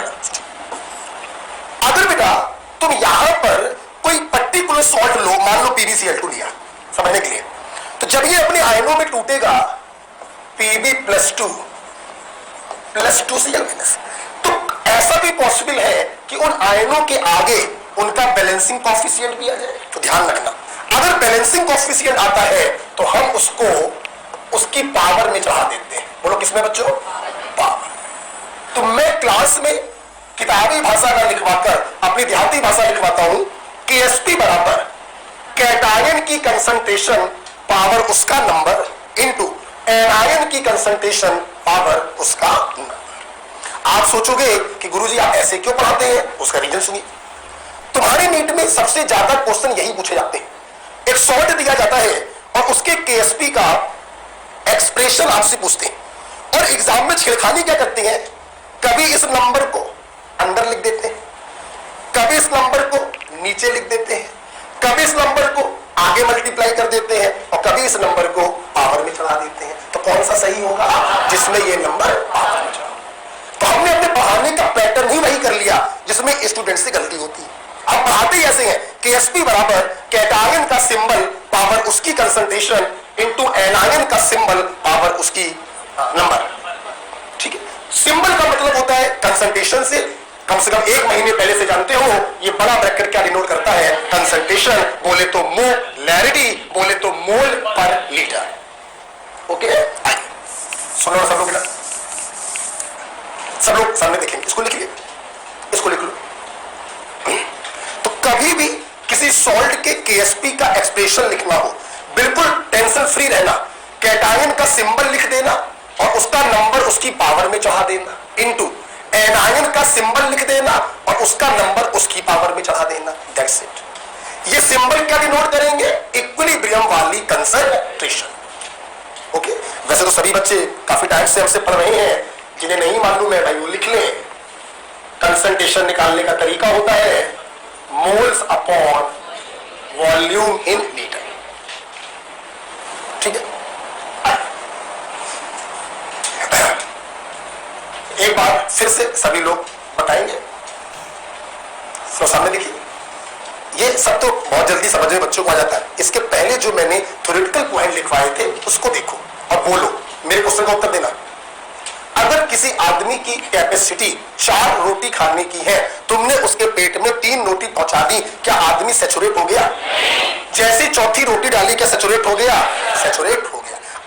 अगर बेटा तुम यहां पर कोई पर्टिकुलर सॉल्ट लो, मान लो PbCl2 लिया समझने के लिए, तो जब ये अपने आयनों में टूटेगा Pb+2 Cl-, तो ऐसा भी पॉसिबल है कि उन आयनों के आगे उनका बैलेंसिंग कॉफिशिएंट भी आ जाए। तो ध्यान रखना, अगर बैलेंसिंग कॉफिशिएंट आता है तो हम उसको उसकी पावर में चढ़ा देते हैं। बोलो किसमें बच्चों? पावर। तो मैं क्लास में किताबी भाषा ना लिखवाकर अपनी देहाती भाषा लिखवाता हूं। KSP बराबर कैटायन की कंसंट्रेशन पावर उसका नंबर इनटू एनायन की कंसंट्रेशन पावर उसका नंबर। आप सोचोगे कि गुरुजी आप ऐसे क्यों पढ़ाते हैं, उसका रीजन सुनिए। तुम्हारे नीट में सबसे ज्यादा क्वेश्चन यही पूछे जाते हैं। एक सॉल्ट दिया जाता है और उसके केएसपी का एक्सप्रेशन आपसे पूछते हैं और एग्जाम में छेड़खानी क्या करते हैं, कभी इस नंबर को अंदर लिख देते हैं, कभी इस नंबर को नीचे लिख देते हैं, कभी इस नंबर को आगे मल्टीप्लाई कर देते हैं और कभी इस नंबर को पावर में चढ़ा देते हैं। तो कौन सा सही होगा, जिसमें ये नंबर पावर में चढ़ा। तो हमने अपने पढ़ाने का पैटर्न ही वही कर लिया जिसमें स्टूडेंट से गलती होती है। हम पढ़ाते ही ऐसे हैं कि एसपी बराबर कैटायन का सिंबल पावर उसकी कंसंट्रेशन इनटू एनायन का सिंबल पावर उसकी नंबर। ठीक है, सिंबल का मतलब होता है कंसंट्रेशन से कम 1 महीने पहले से जानते हो ये बड़ा ब्रैकेट क्या डिनोट करता है, कंसंट्रेशन, बोले तो मोलैरिटी, बोले तो मोल पर लीटर। ओके, आइए सुनो सब लोग, सब लोग सामने देखेंगे, इसको लिख लीजिए, इसको लिख लो। तो कभी भी किसी सॉल्ट के केएसपी का एक्सप्रेशन लिखना हो, बिल्कुल टेंशन फ्री रहना, कैटायन का सिंबल लिख देना और उसका नंबर उसकी पावर में चढ़ा देना, इनटू एनायन का सिंबल लिख देना और उसका नंबर उसकी पावर में चढ़ा देना, दैट्स इट। ये सिंबल क्या डिनोट करेंगे, इक्विलिब्रियम वाली कंसंट्रेशन। ओके, वैसे तो सभी बच्चे काफी टाइम से हमसे पढ़ रहे हैं, जिन्हें नहीं मालूम है भाई वो लिख लें। कंसंट्रेशन निकालने का तरीका होता है moles upon volume in litre. ठीक है, एक बार फिर से सभी लोग बताएंगे, तो सामने देखिए। ये सब तो बहुत जल्दी समझ में बच्चों को आ जाता है। इसके पहले जो मैंने थ्योरेटिकल पॉइंट लिखवाए थे उसको देखो और बोलो, मेरे क्वेश्चन का उत्तर देना। अगर किसी आदमी की कैपेसिटी 4 रोटी खाने की है, तुमने उसके पेट में 3 रोटी पहुंचा दी, क्या आदमी सैचुरेट हो गया? जैसे चौथी रोटी डाली क्या सैचुरेट हो गया? सैचुरेट हो गया।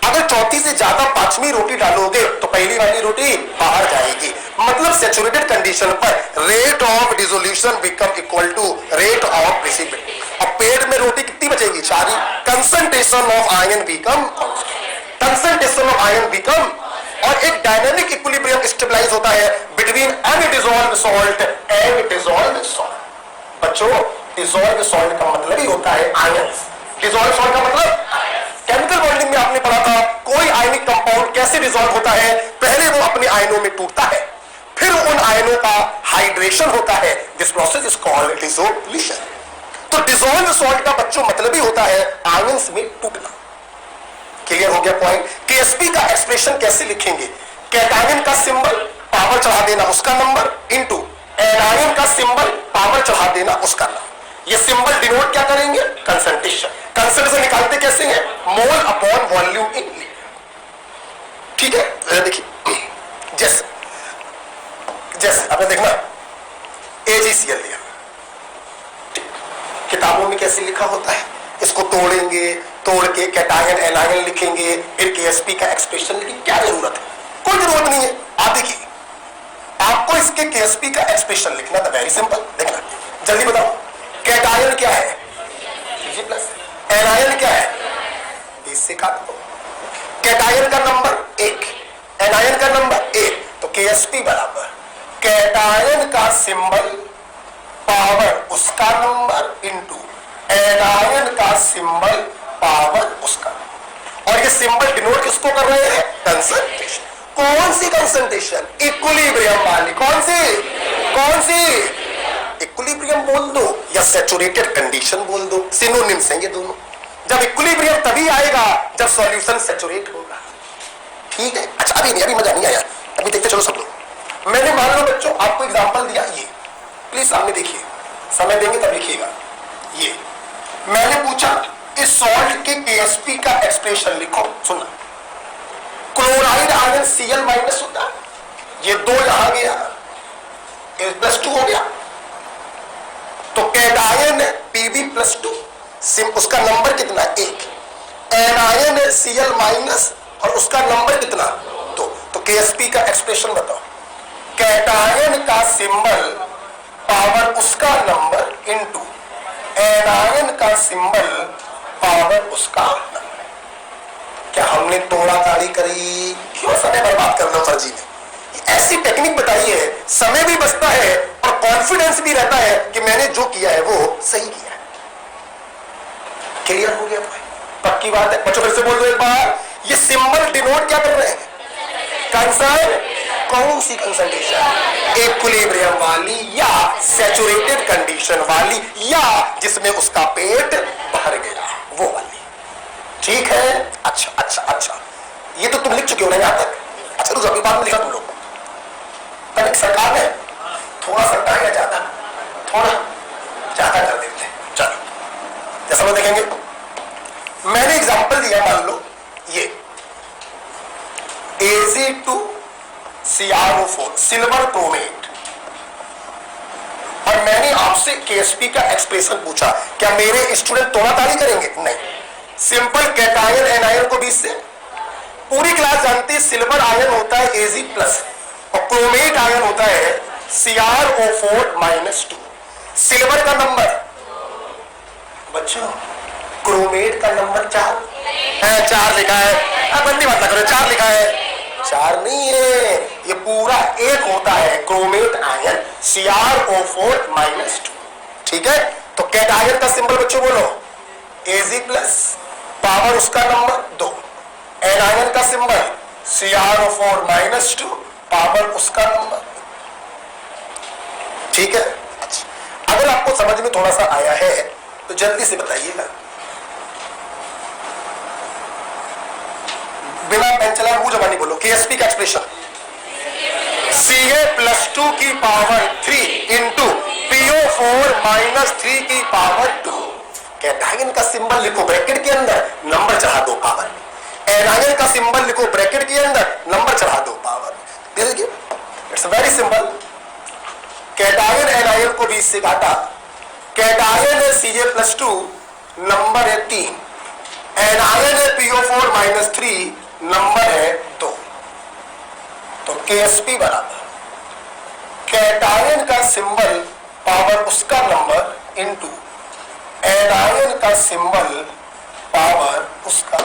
अगर चौथी से ज्यादा 5वीं रोटी डालोगे तो पहली वाली रोटी बाहर जाएगी। मतलब सैचुरेटेड कंडीशन पर rate of dissolution become equal to rate of precipitation. अब पेट में रोटी कितनी बचेगी? 4 ही। Concentration of ion become, concentration of ion become, और एक डायनामिक इक्विलिब्रियम स्टेबलाइज होता है between undissolved salt and dissolved salt. बच्चों, डिसॉल्व्ड सॉल्ट का मतलब ही होता है आयन। डिसॉल्व्ड सॉल्ट का मतलब केमिकल बॉन्डिंग में आपने पढ़ा था, कोई आयनिक कंपाउंड कैसे डिसॉल्व होता है, पहले वो अपने आयनों में टूटता है, फिर उन आयनों का हाइड्रेशन होता है। This process is called dissolution. तो डिसॉल्व्ड सॉल्ट का बच्चों मतलब ही होता है आयंस में टूटना। क्लियर हो गया पॉइंट? केएसपी का एक्सप्रेशन कैसे लिखेंगे? कैटायन का सिंबल पावर चढ़ा देना उसका नंबर इनटू एनायन का सिंबल पावर चढ़ा देना उसका नंबर। ये सिंबल डिनोट क्या करेंगे? कंसंट्रेशन। कंसंट्रेशन निकालते कैसे हैं? Mole upon volume in litre. ठीक है, देखिए जैसे जैसे आपने देखना AgCl लिया, किताबों में कैसे लिखा होता है, इसको तोड़ेंगे, तोड़ के कैटायन एनायन लिखेंगे, फिर केएसपी का एक्सप्रेशन लिखेंगे। क्या जरूरत है? कोई जरूरत नहीं है। आप देखिए, आपको इसके केएसपी का एक्सप्रेशन लिखना था, वेरी सिंपल। देखना जल्दी बताओ, कैटायन क्या है? G+, एनायन क्या है? 20 से काट दो। कैटायन का नंबर 1, एनायन का नंबर 1, तो केएसपी बराबर कैटायन का सिंबल पावर उसका नंबर इनटू एनायन का सिंबल पावर उसका। और ये सिंबल डिनोट किसको कर रहे हैं? कंसंट्रेशन। कौन सी कंसंट्रेशन? इक्विलिब्रियम वाली। कौन सी? कौन सी? इक्विलिब्रियम बोल दो या सैचुरेटेड कंडीशन बोल दो, सिनोनिम्स हैं ये दोनों। जब इक्विलिब्रियम तभी आएगा जब सॉल्यूशन सैचुरेट होगा। ठीक है, अच्छा अभी मजा नहीं आया, अभी देखते चलो सब लोग। मैंने मान लो बच्चों आपको एग्जांपल दिया, ये प्लीज सामने देखिए, समय देंगे तब लिखिएगा। ये मैंने पूछा इस सॉल्ट के केएसपी का एक्सप्रेशन लिखो। सुनना, क्लोराइड आयन Cl- होता है, ये 2 यहां गया, L+2 हो गया, तो कैटायन है Pb+2, उसका नंबर कितना? 1। एनायन है Cl- और उसका नंबर कितना? 2। तो केएसपी का एक्सप्रेशन बताओ। कैटायन का सिंबल पावर उसका नंबर इनटू एनायन का सिंबल पावर उसका नंबर। क्या हमने तोड़ा ताड़ी करी? क्यों समय बर्बाद करना फर्जी में? ऐसी टेक्निक बताई है, समय भी बचता है और कॉन्फिडेंस भी रहता है कि मैंने जो किया है वो सही किया है। क्लियर हो गया? पक्की बात है बच्चों, फिर से बोल दो एक बार, ये सिंबल डिनोट क्या कर रहे हैं? कंसर्न। कौन सी कंसंट्रेशन? इक्विलिब्रियम वाली या सैचुरेटेड कंडीशन वाली या जिसमें उसका पेट भर गया वो वाली। ठीक है? अच्छा अच्छा अच्छा, ये तो तुम लिख चुके हो ना यहां तक। अच्छा तो अभी बाद में लिखा तुम लोग, कभी सरकार ने थोड़ा सा टाइम ज्यादा, थोड़ा ज्यादा कर देते। चलो जैसा वो देखेंगे, मैंने एग्जांपल दिया, मान लो ये Ag2CrO4 सिल्वर क्रोमेट, और मैंने आपसे KSP का एक्सप्रेशन पूछा, क्या मेरे स्टूडेंट तोड़ाताड़ी करेंगे? नहीं, सिंपल कैटायन एनायन को बीच से, पूरी क्लास जानती है सिल्वर आयन होता है Ag+ और क्रोमेट आयन होता है CrO4-2। सिल्वर का नंबर बच्चों, क्रोमेट का नंबर 4 है, 4 लिखा है, बंदी मत करो, 4 लिखा है, 4 नहीं है, ये पूरा एक होता है क्रोमेट आयन CrO4-2। ठीक है? तो कैटायन का सिंबल बच्चों बोलो Ag+, पावर उसका नंबर 2, एनायन का सिंबल CrO4-2, पावर उसका नंबर। ठीक है? अच्छा, अगर आपको समझ में थोड़ा सा आया है तो जल्दी से बताइएगा, बिना पेन चलाए मुंह जबानी बोलो। KSP का एक्सप्रेशन Ca+2 की पावर 3 इंटू PO4-3 की पावर 2। कैटायन का सिंबल लिखो ब्रैकेट के अंदर, नंबर चढ़ा दो पावर। एनायन का सिंबल लिखो ब्रैकेट के अंदर, नंबर चढ़ा दो power. It's very simple. Cation anion को 20 से काटा, कैटायन है Ca+2, नंबर है 3, एनायन है PO4-3, नंबर है 2। तो KSP बराबर कैटायन का सिंबल पावर उसका नंबर इंटू एनायन का सिंबल पावर उसका।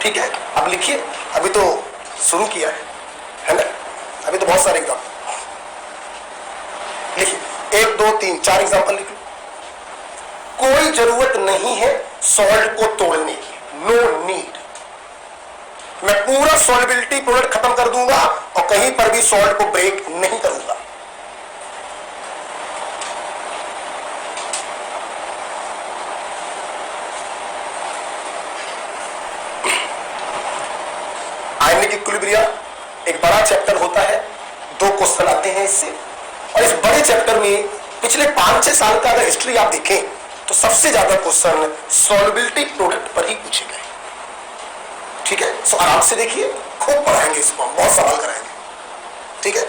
ठीक है? अब लिखिए, अभी तो शुरू किया है ना, अभी तो बहुत सारे एग्जाम्पल लिखिए, 1 2 3 4 एग्जाम्पल लिखिए। कोई जरूरत नहीं है सॉल्ट को तोड़ने की, नो नीड। मैं पूरा सॉल्युबिलिटी प्रोडक्ट खत्म कर दूंगा और कहीं पर भी सॉल्ट को ब्रेक नहीं करूंगा। आयनिक इक्विलिब्रियम एक बड़ा चैप्टर होता है, 2 क्वेश्चन आते हैं इससे, और इस बड़े चैप्टर में पिछले 5-6 साल का अगर हिस्ट्री आप देखें तो सबसे ज्यादा क्वेश्चन सॉल्युबिलिटी प्रोडक्ट पर ही पूछे गए। ठीक है? सो आराम से देखिए, खूब पढ़ाएंगे इसको, बहुत सवाल कराएंगे। ठीक है?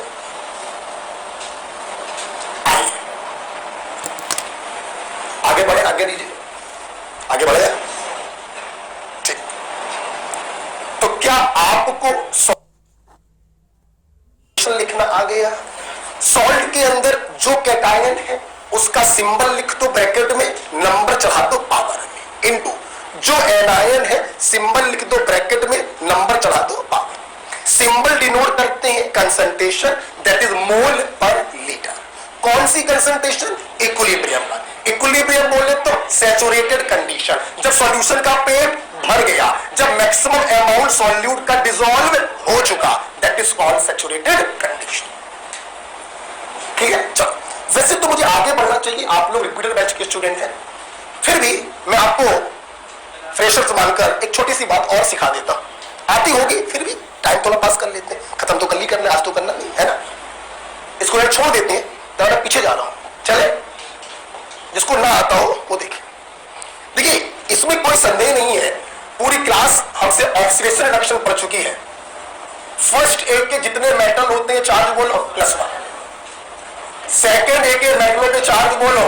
आगे बढ़े, आगे दीजिए, आगे बढ़े। ठीक, तो क्या आपको सॉल्यूशन लिखना आ गया? सॉल्ट के अंदर जो कैटायन है उसका सिंबल लिख दो ब्रैकेट में, नंबर चढ़ा दो पावर में, इनटू जो एनायन है सिंबल लिख दो ब्रैकेट में, नंबर चढ़ा दो पावर। सिंबल डिनोट करते हैं कंसंट्रेशन, दैट इज मोल पर लीटर। कौन सी कंसंट्रेशन? इक्विलिब्रियम का। इक्विलिब्रियम बोले तो सैचुरेटेड कंडीशन, जब सॉल्यूशन का पेट भर गया, जब मैक्सिमम अमाउंट सॉल्यूट का डिसॉल्व हो चुका, that is called saturated condition. ठीक है? चलो, वैसे तो मुझे आगे बढ़ना चाहिए, आप लोग रिपीटेड बैच के स्टूडेंट हैं, फिर भी मैं आपको फ्रेशर्स मानकर एक छोटी सी बात और सिखा देता हूं। आती होगी, फिर भी टाइम थोड़ा पास कर लेते हैं, खत्म तो कल ही करना, आज तो करना नहीं है ना। इसको छोड़ देते हैं, तो मैं पीछे जा रहा हूं, चले, जिसको ना आता हो वो देखे। देखिए, इसमें कोई संदेह नहीं है, पूरी क्लास हमसे ऑक्सीडेशन रिडक्शन पढ़ चुकी है। फर्स्ट ए के जितने मेटल होते हैं चार्ज बोलो +1, सेकेंड ए के मेटल के चार्ज बोलो,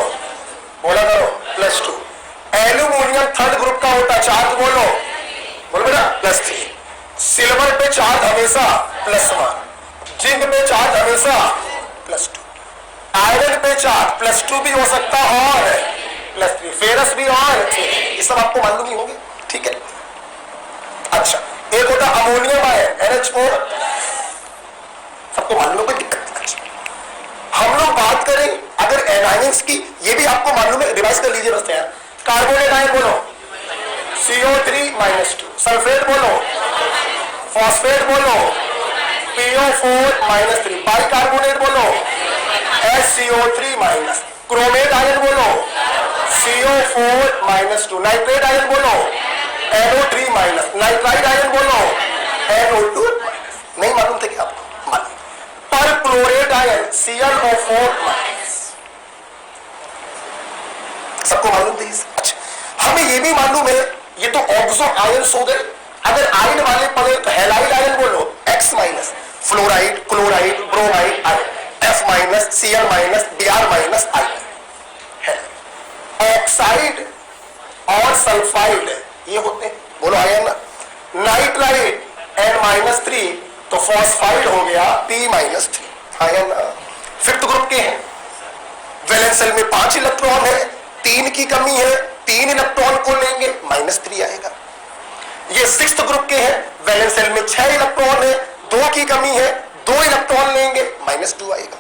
बोला करो +2, एल्यूमिनियम थर्ड ग्रुप का होता चार्ज बोलो बेटा +3, सिल्वर पे चार्ज हमेशा +1, जिंक पे चार्ज हमेशा +2, आयरन पे चार्ज +2 भी हो सकता और +3, फेरस भी और 3, ये सब आपको मालूम ही होंगे। ठीक है? अच्छा, एक होता अमोनियम आयन NH4, सबको मालूम है, कोई दिक्कत नहीं। हम लोग बात करें अगर एनायंस की, ये भी आपको मालूम है, रिवाइज कर लीजिए बस यार। कार्बोनेट आयन बोलो CO3-2, सल्फेट बोलो, फॉस्फेट बोलो PO4-3, बाइकार्बोनेट बोलो SCO3-, क्रोमेट आयन बोलो CO4-2, नाइट्रेट आयन बोलो NO3-, नाइट्राइड आयन बोलो NO2-। नहीं मालूम थे क्या आपको? मालूम। पर क्लोरेट आयन ClO4-। सबको मालूम थी? अच्छा, हमें ये भी मालूम है, ये तो ऑक्सो आयंस हो गए। अगर आयन वाले पड़े तो हैलाइड आयन बोलो X-, fluoride, chloride, bromide ion F-, Cl-, Br-, ion है। ऑक्साइड और सल्फाइड ये होते हैं, बोलो आयन ना। नाइट्राइड N-3, तो फॉस्फाइड हो गया P-3 आयन। फिफ्थ ग्रुप के हैं, वैलेंस शेल में 5 इलेक्ट्रॉन है, 3 की कमी है, 3 इलेक्ट्रॉन को लेंगे -3 आएगा। ये सिक्स्थ ग्रुप के हैं, वैलेंस शेल में 6 इलेक्ट्रॉन है, 2 की कमी है, 2 इलेक्ट्रॉन लेंगे -2 आएगा।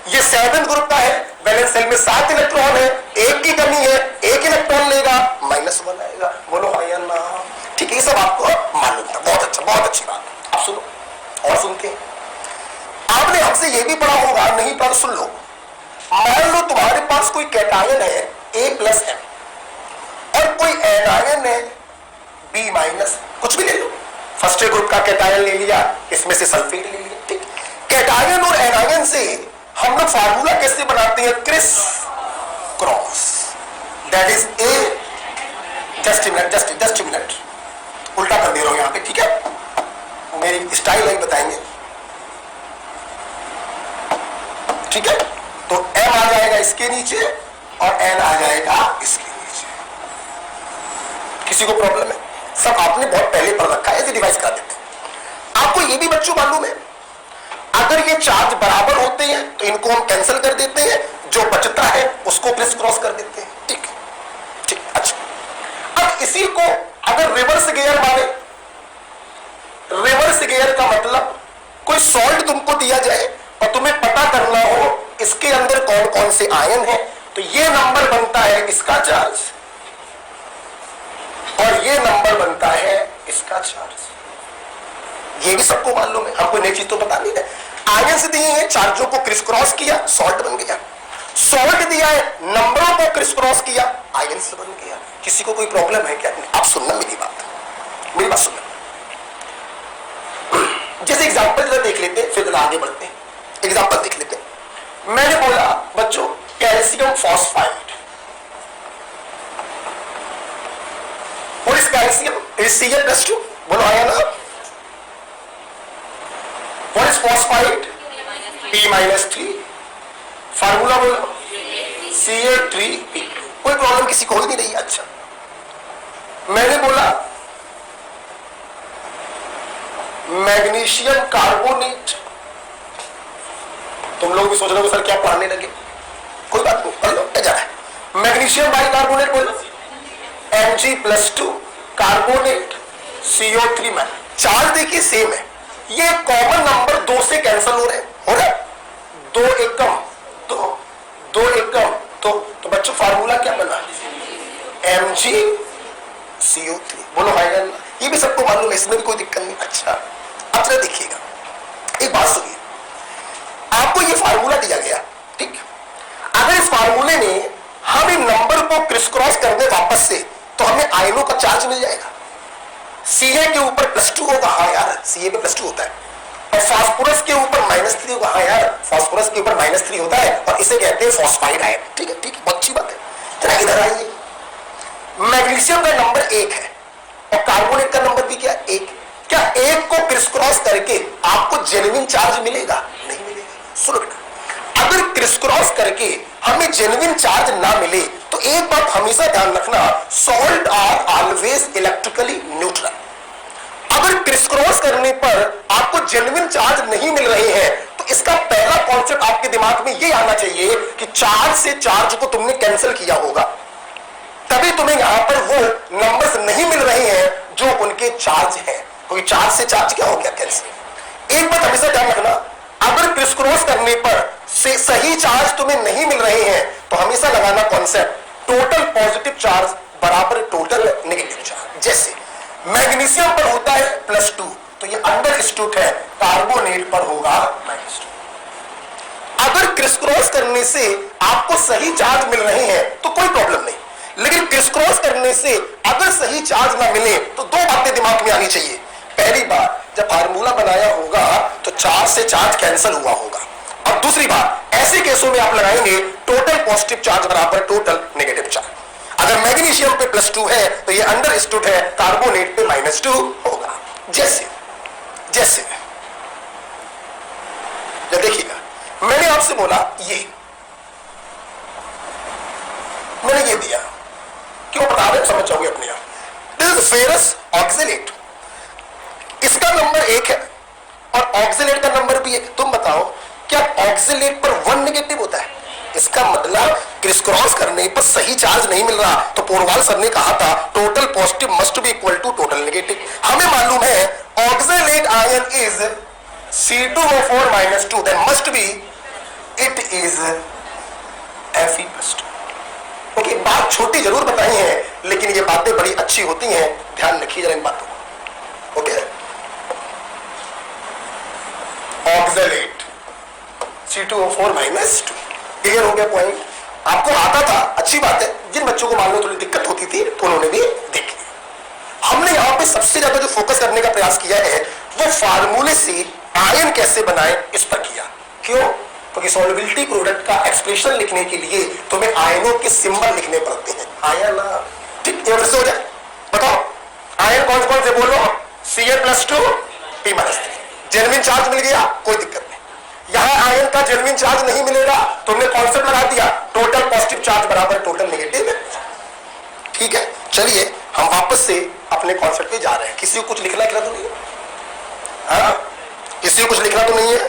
ये सेवंथ ग्रुप का है, वैलेंस शेल में 7 इलेक्ट्रॉन है, 1 की कमी है, 1 इलेक्ट्रॉन लेगा -1 आएगा। बोलो हाँ या ना? ठीक है, ये सब आपको मालूम था। बहुत अच्छा, बहुत अच्छी बात। आप सुनो और सुनते हैं। आपने हमसे ये भी पढ़ा होगा, नहीं पढ़ा सुन लो। मान लो तुम्हारे पास कोई कैटायन है A+M और कोई एनायन है B-, कुछ भी ले लो। फर्स्ट ग्रुप का कैटायन ले लिया, इसमें से सल्फेट ले लिया। ठीक, कैटायन और एनायन से हम लोग फार्मूला कैसे बनाते हैं? Criss cross, that is A। Just minute, उल्टा कर दे रहा हूं यहां पे, ठीक है? मेरी स्टाइल है, बताएंगे, ठीक है? तो M आ जाएगा इसके नीचे और N आ जाएगा इसके नीचे। किसी को प्रॉब्लम है? सब आपने बहुत पहले पढ़ रखा है, ऐसे डिवाइस कर देते हैं। आपको ये भी बच्चों मालूम है, अगर ये चार्ज बराबर होते हैं तो इनको हम कैंसिल कर देते हैं, जो बचता है उसको क्रिस क्रॉस कर देते हैं। ठीक ठीक, अच्छा। अब इसी को अगर रिवर्स गियर माने, रिवर्स गियर का मतलब कोई सॉल्ट तुमको दिया जाए और तुम्हें पता करना हो इसके अंदर कौन कौन से आयन है, तो ये नंबर बनता है इसका चार्ज और ये नंबर बनता है इसका चार्ज। ये भी सबको मालूम है, हमको नई चीज तो बता नहीं है। आयन से दिए हैं, चार्जों को क्रिस क्रॉस किया, सॉल्ट बन गया। सॉल्ट दिया है, नंबरों को क्रिस क्रॉस किया, आयन से बन गया। किसी को कोई प्रॉब्लम है क्या? आप सुनना मेरी बात सुनना। जैसे एग्जांपल देख लेते हैं, फिर आगे बढ़ते हैं। एग्जांपल देख लेते हैं। मैंने बोला बच्चों कैल्शियम फॉस्फाइड, और इस कैल्शियम Cl+2, बोलो आया ना? और इस फॉस्फाइड P-3, फार्मूला बोलो Ca3P। कोई प्रॉब्लम किसी को ही नहीं रही? अच्छा, मैंने बोला मैग्नीशियम कार्बोनेट, तुम लोग भी सोच रहे हो सर क्या पढ़ाने लगे, कोई बात नहीं, पढ़ लो, क्या जा रहा है। मैग्नीशियम बाइकार्बोनेट बोलो Mg+2, कार्बोनेट CO3-। चार्ज देखिए सेम है, ये कॉमन नंबर 2 से कैंसिल हो रहे हैं, 2 एकम, 2 एकम, तो बच्चों फार्मूला क्या बना? Mg CO3। बोलो हाय। ये भी सबको मालूम है, इसमें भी कोई दिक्कत नहीं। अच्छा, अब जरा देखिएगा, एक बात सुनिए। आपको ये फार्मूला दिया गया, ठीक? अगर इस फार्मूले में हम इन नंबर को क्रिस क्रॉस कर दे वापस से, तो हमें आयनों का चार्ज मिल जाएगा। Ca के ऊपर +2 होगा, हाँ यार, Ca पे +2 होता है। और फास्फोरस के ऊपर -3 होगा, हाँ यार, फास्फोरस के ऊपर -3 होता है, और इसे कहते हैं फॉस्फाइड आयन। ठीक है, ठीक है, बहुत अच्छी बात है। जरा इधर आइए, मैग्नीशियम का नंबर 1 है और कार्बोनेट का नंबर भी क्या? 1। क्या 1 को क्रिस क्रॉस करके आपको जेन्युइन चार्ज मिलेगा? नहीं मिलेगा। सुनो बेटा, अगर क्रिस क्रॉस करके हमें जेन्युइन चार्ज ना मिले तो एक बात हमेशा ध्यान रखना, salt are always electrically neutral. अगर क्रिस क्रॉस करने पर आपको जेन्युइन चार्ज नहीं मिल रहे हैं तो इसका पहला कॉन्सेप्ट आपके दिमाग में ये आना चाहिए कि चार्ज से चार्ज को तुमने कैंसिल किया होगा, तभी तुम्हें यहां पर वो नंबर्स नहीं मिल रहे हैं जो उनके चार्ज है, क्योंकि चार्ज से चार्ज क्या हो गया? कैंसिल। एक बात हमेशा ध्यान रखना, अगर क्रिस क्रॉस करने पर से सही चार्ज तुम्हें नहीं मिल रहे हैं तो हमेशा लगाना कॉन्सेप्ट टोटल पॉजिटिव चार्ज बराबर टोटल नेगेटिव चार्ज। जैसे मैग्नीशियम पर होता है +2 तो ये अंडरस्टूड है, कार्बोनेट पर होगा -2। अगर क्रिस क्रॉस करने से आपको सही चार्ज मिल रहे हैं तो कोई प्रॉब्लम नहीं, लेकिन क्रिस क्रॉस करने से अगर सही चार्ज ना मिले तो दो बातें दिमाग में आनी चाहिए। पहली बात, जब फार्मूला बनाया होगा तो चार्ज से चार्ज कैंसिल हुआ होगा। और दूसरी बात, ऐसे केसों में आप लगाएंगे टोटल पॉजिटिव चार्ज बराबर टोटल नेगेटिव चार्ज। अगर मैग्नीशियम पे +2 है तो ये अंडरस्टूड है, कार्बोनेट पे -2 होगा। जैसे जैसे देखिएगा, मैंने आपसे बोला ये मैंने ये दिया, क्यों बता रहे समझ जाओगे अपने आप। दिस इज फेरस ऑक्सलेट, इसका नंबर 1 है और ऑक्सलेट का नंबर भी 1। तुम बताओ क्या ऑक्सलेट पर 1 नेगेटिव होता है? इसका मतलब क्रिस क्रॉस करने पर सही चार्ज नहीं मिल रहा तो पोरवाल सर ने कहा था total positive must be equal to total negative. हमें मालूम है oxalate ion is C2O4 -2, then must be it is Fe+2। Okay, बात छोटी जरूर बताई है लेकिन ये बातें बड़ी अच्छी होती हैं, ध्यान रखिए जरा इन बातों को। ओके, ऑक्सलेट C2O4 -2, क्लियर हो गया पॉइंट? आपको आता था, अच्छी बात है। जिन बच्चों को मान लो थोड़ी दिक्कत होती थी तो उन्होंने भी देख लिया। हमने यहां पे सबसे ज्यादा जो फोकस करने का प्रयास किया है वो फार्मूले से आयन कैसे बनाए इस पर किया। क्यों? क्योंकि सॉल्युबिलिटी प्रोडक्ट का एक्सप्रेशन लिखने के लिए तुम्हें आयनों के सिंबल लिखने पड़ते हैं। आयन, ठीक है, हो जाए। बताओ आयन कौन कौन से बोलो? Cl+2 P-3। जेन्युइन चार्ज मिल गया, कोई दिक्कत नहीं। यहां आयन का जेन्युइन चार्ज नहीं मिलेगा, तुमने कॉन्सेप्ट लगा दिया टोटल पॉजिटिव चार्ज बराबर टोटल नेगेटिव। ठीक है, चलिए हम वापस से अपने कॉन्सेप्ट पे जा रहे हैं। किसी को कुछ लिखना तो नहीं है? हाँ, किसी को कुछ लिखना तो नहीं है?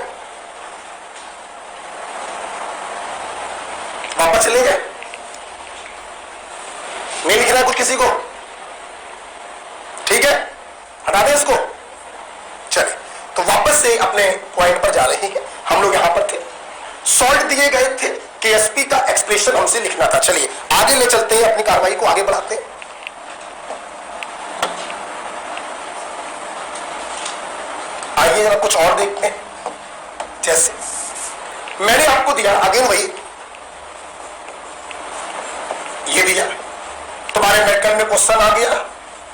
वापस चले गए? नहीं लिखना कुछ किसी को? ठीक है, हटा दें इसको। चलिए, तो वापस से अपने पॉइंट पर जा रहे हैं। हम लोग यहां पर थे, सॉल्ट दिए गए थे, KSP का एक्सप्रेशन हमसे लिखना था। चलिए आगे ले चलते हैं, अपनी कार्रवाई को आगे बढ़ाते हैं। आइए जरा कुछ और देखते हैं। जैसे मैंने आपको दिया, अगेन वही ये दिया, तुम्हारे मेडिकल में क्वेश्चन आ गया,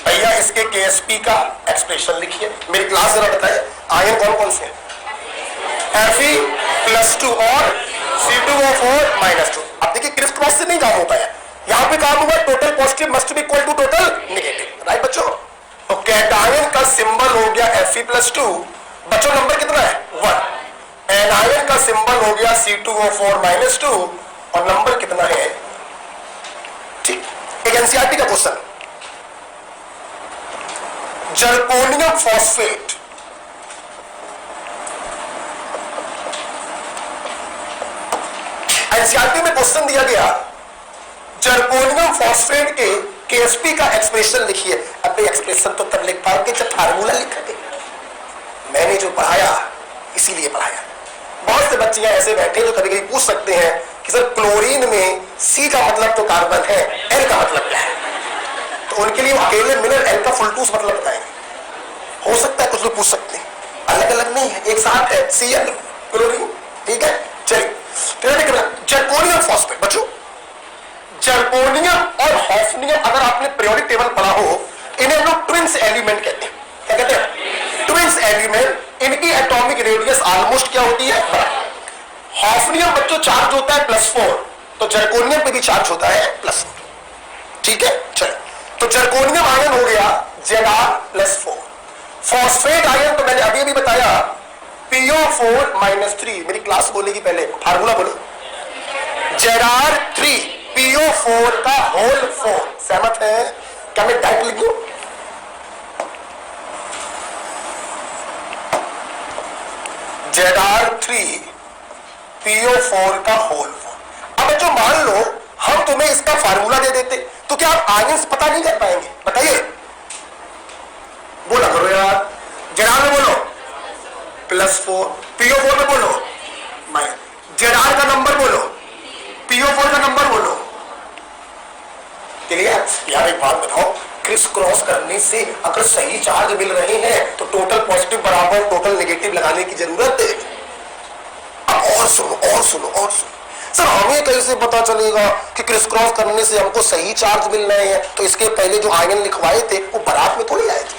भैया इसके KSP का एक्सप्रेशन लिखिए। मेरी क्लास जरा बताए आयन कौन कौन से? Fe+2 और C2O4 -2। अब देखिए क्रिस क्रॉस से नहीं काम होता है, यहां पे काम हुआ total positive must be equal to total negative. Right बच्चों? तो कैटायन का सिंबल हो गया Fe+2, बच्चों नंबर कितना है? 1। एनायन का सिंबल हो गया C2O4 -2 और नंबर कितना है? ठीक, एक एनसीईआरटी का क्वेश्चन, जर्कोनियम फॉस्फेट एनसीईआरटी में क्वेश्चन दिया गया, जर्कोनियम फॉस्फेट के KSP का एक्सप्रेशन लिखिए। अब एक्सप्रेशन तो तब लिख पाओगे जब फार्मूला लिखोगे। मैंने जो पढ़ाया इसीलिए पढ़ाया। बहुत से बच्चे ऐसे बैठे जो कभी कभी पूछ सकते हैं कि सर क्लोरीन में C का मतलब तो कार्बन है, L का मतलब क्या है? तो उनके लिए अकेले मिनरल L का फुल टूस मतलब बताएंगे। हो सकता है कुछ लोग पूछ सकते हैं, अलग अलग नहीं है, एक साथ है Cl क्लोरीन। ठीक है, चलिए जर्कोनियम फॉस्फेट। बच्चों जर्कोनियम और हॉफनियम अगर आपने पीरियोडिक टेबल पढ़ा हो, इन्हें हम लोग ट्विंस एलिमेंट कहते हैं। क्या कहते हैं? Twins element. इनकी एटॉमिक रेडियस ऑलमोस्ट क्या होती है? हॉफनियम बच्चों चार्ज होता है +4, तो जर्कोनियम पे भी चार्ज होता है +4। ठीक है, चलो तो जर्कोनियम आयन हो गया Zr+4। फॉस्फेट आयन तो मैंने अभी भी बताया PO4 -3। मेरी क्लास बोलेगी पहले, फार्मूला बोलो। Zr3 PO4 का होल 4। सहमत है? क्या मैं डायरेक्ट लिख दूं? Zr3 PO4 का होल 4। अब बच्चों मान लो हम तुम्हें इसका फार्मूला दे देते तो क्या आप आयंस पता नहीं कर पाएंगे? बताइए, बोला करो यार। Zr में बोलो +4, PO4 में बोलो एक बात बताओ, क्रिस क्रॉस करने से अगर सही चार्ज मिल रहे हैं तो टोटल पॉजिटिव बराबर टोटल नेगेटिव लगाने की जरूरत है। अब और सुनो और सुनो और सुनो, सर हमें कैसे पता चलेगा कि क्रिस क्रॉस करने से हमको सही चार्ज मिल रहे हैं? तो इसके पहले जो आयन लिखवाए थे वो बारात में थोड़ी आए थे,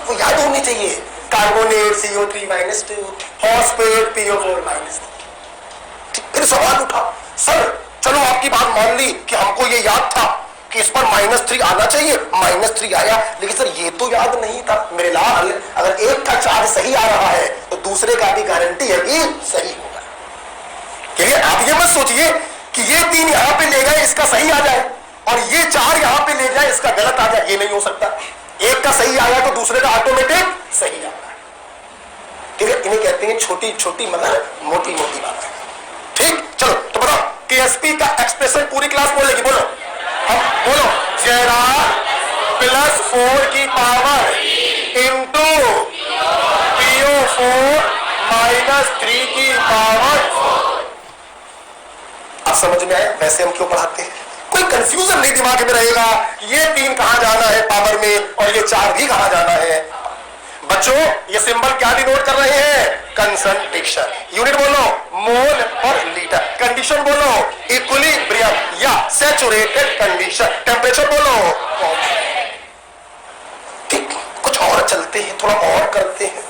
वो याद होने चाहिए। Carbonate CO3-2, phosphate PO4-। फिर सवाल उठा, सर चलो आपकी बात मान ली कि हमको ये याद था कि इस पर -3 आना चाहिए, -3 आया, लेकिन सर ये तो याद नहीं था मेरे लाल, अगर एक का चार्ज सही आ रहा है तो दूसरे का भी गारंटी है कि सही होगा। क्लियर? आप ये मत सोचिए कि ये 3 यहां पे ले गए इसका सही आ जाए और ये 4 यहां पे ले जाए इसका गलत आ जाए, ये नहीं हो सकता। एक का सही आया तो दूसरे का ऑटोमेटिक सही आता है। ठीक है, इन्हें कहते हैं छोटी छोटी मगर मोटी मोटी बात है। ठीक, चलो तो बताओ KSP का एक्सप्रेशन पूरी क्लास बोलेगी, बोलो हम, बोलो जरा +4 की पावर इंटू PO4 -3 की पावर। आप समझ में आया वैसे हम क्यों पढ़ाते हैं? कोई कंफ्यूजन नहीं दिमाग में रहेगा, ये 3 कहां जाना है पावर में और ये 4 भी कहां जाना है। बच्चों ये सिंबल क्या डिनोट कर रहे हैं? कंसंट्रेशन। यूनिट बोलो मोल और लीटर। कंडीशन बोलो इक्विलिब्रियम या सैचुरेटेड कंडीशन। टेम्परेचर बोलो। ठीक, कुछ और चलते हैं, थोड़ा और करते हैं।